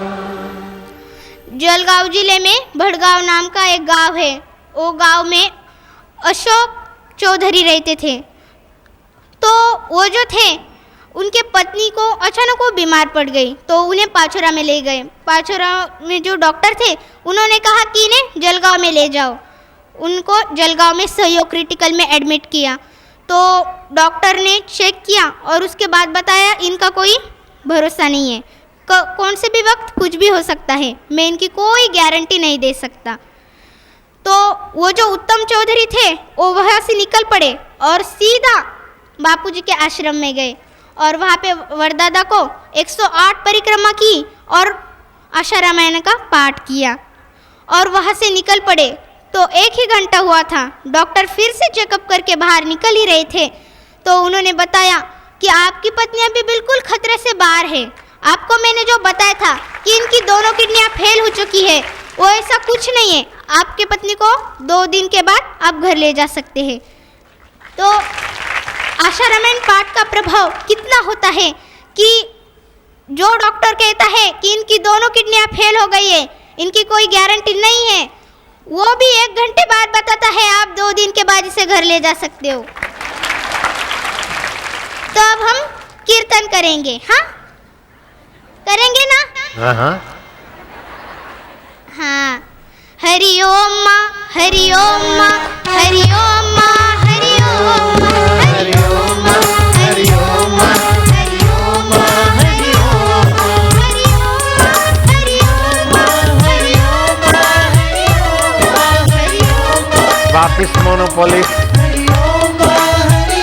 जलगांव जिले में भड़गांव नाम का एक गांव है। वो गांव में अशोक चौधरी रहते थे। तो वो जो थे उनके पत्नी को अचानक वो बीमार पड़ गई, तो उन्हें पाचोरा में ले गए। पाचोरा में जो डॉक्टर थे उन्होंने कहा कि इन्हें जलगांव में ले जाओ। उनको जलगांव में सहयोग क्रिटिकल में एडमिट किया। तो डॉक्टर ने चेक किया और उसके बाद बताया इनका कोई भरोसा नहीं है, कौन से भी वक्त कुछ भी हो सकता है, मैं इनकी कोई गारंटी नहीं दे सकता। तो वो जो उत्तम चौधरी थे वो वहाँ से निकल पड़े और सीधा बापूजी के आश्रम में गए और वहाँ पे वरदादा को 108 परिक्रमा की और आशा रामायण का पाठ किया और वहाँ से निकल पड़े। तो 1 ही घंटा हुआ था, डॉक्टर फिर से चेकअप करके बाहर निकल ही रहे थे। तो उन्होंने बताया कि आपकी पत्नी अभी बिल्कुल खतरे से बाहर है। आपको मैंने जो बताया था कि इनकी दोनों किडनियाँ फेल हो चुकी है, वो ऐसा कुछ नहीं है। आपके पत्नी को 2 दिन के बाद आप घर ले जा सकते हैं। तो आशा रामायण पाठ का प्रभाव कितना होता है कि जो डॉक्टर कहता है कि इनकी दोनों किडनियाँ फेल हो गई है, इनकी कोई गारंटी नहीं है, वो भी 1 घंटे बाद बताता है आप 2 दिन के बाद इसे घर ले जा सकते हो। तो अब हम कीर्तन करेंगे, हाँ करेंगे ना? हाँ हाँ। हाँ, हरि ओम माँ, हरि ओम माँ, हरि ओम माँ, हरि ओम माँ, हरि ओम माँ, हरि ओम माँ, हरि ओम माँ, हरि ओम माँ, हरि ओम माँ, हरि ओम माँ, हरि ओम माँ, हरि ओम माँ, हरि ओम माँ, वापिस मोनोपोलिस। हरि ओम माँ, हरि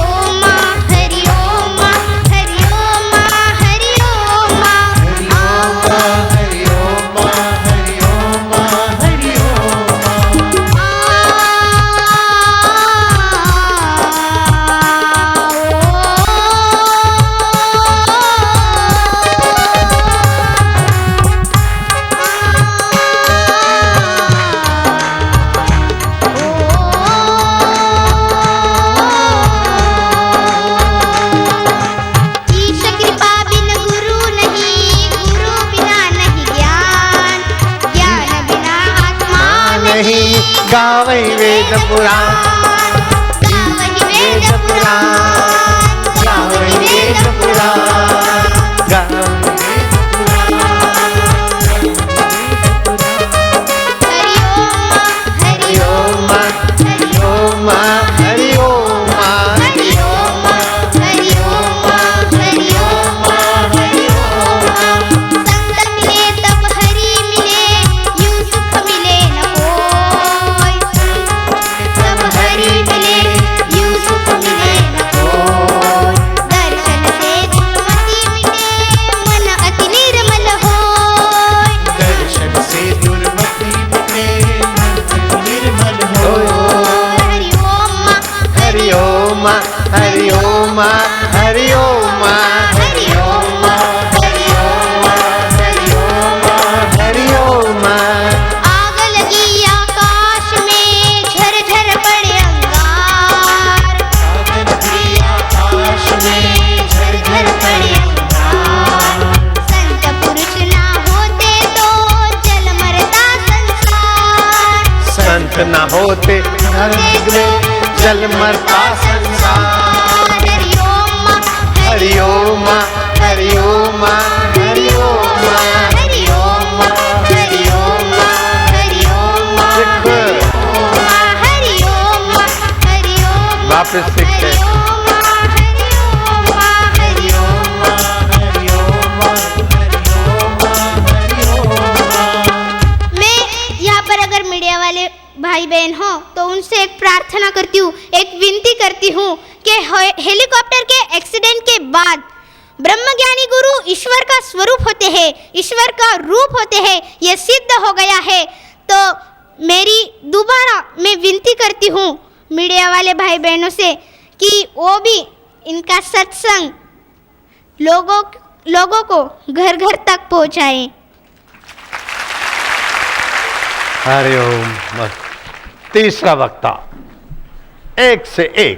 ओम माँ, हरि ओम माँ, हरि ओम माँ, हरि ओम माँ, हरि ओम माँ, हरि ओम माँ, हरि ओम माँ, हरि ओम माँ। ईश कृपा बिन गुरु नहीं, गुरु बिना नहीं ज्ञान, ज्ञान बिना आत्मा नहीं, गावै वेद पुराण, गावहि वेद पुराण, गावहि वेद पुराण। हरि ओम माँ, हरि ओम माँ, हरि ओम माँ, हरि ओम माँ, हरि ओम माँ, हरि ओम माँ, हरि ओम माँ, हरि ओम माँ। संत मिले तब हरि मिले, यूं सुख मिले न कोई। तब हरि मिले, यूं सुख मिले न कोई। दर्शन से दुर्मति मिटे, मन अति निर्मल होय। दर्शन से दुर्मति मिटे, मन निर्मल हो। हरि ओम माँ, हरि ओम माँ, हरि ओम माँ, हरि ओम माँ, हरि ओम माँ, हरि ओम माँ, हरि ओम माँ, हरि ओम माँ। आग लगी आकाश में, झरझर पड़े अंगार। साधन की आकाश में झरझर पड़े अंगार। संत पुरुष ना होते तो जल मरता संसार। संत न होते धर्म में जल मरता संसार। हरि ओम माँ, हरि ओम माँ, हरि ओम माँ, हरि ओम माँ, हरि ओम माँ, हरि ओम माँ, हरि ओम माँ, हरि ओम माँ, हरि ओम माँ, वापिस सीखते हरि ओम माँ, हरि ओम माँ, हरि ओम माँ। हरि ओम माँ, हरि ओम माँ, हरि ओम माँ। मैं यहाँ पर अगर मीडिया वाले भाई बहन हो प्रार्थना करती हूँ, एक विनती करती हूँ कि हेलीकॉप्टर के एक्सीडेंट के बाद ब्रह्मज्ञानी गुरु ईश्वर का स्वरूप होते हैं, ईश्वर का रूप होते हैं, ये सिद्ध हो गया है। तो मेरी दोबारा मैं विनती करती हूँ मीडिया वाले भाई बहनों से कि वो भी इनका सत्संग लोगों को घर घर तक पहुँचाएं। हरिओम। तीसरा वक्ता एक से एक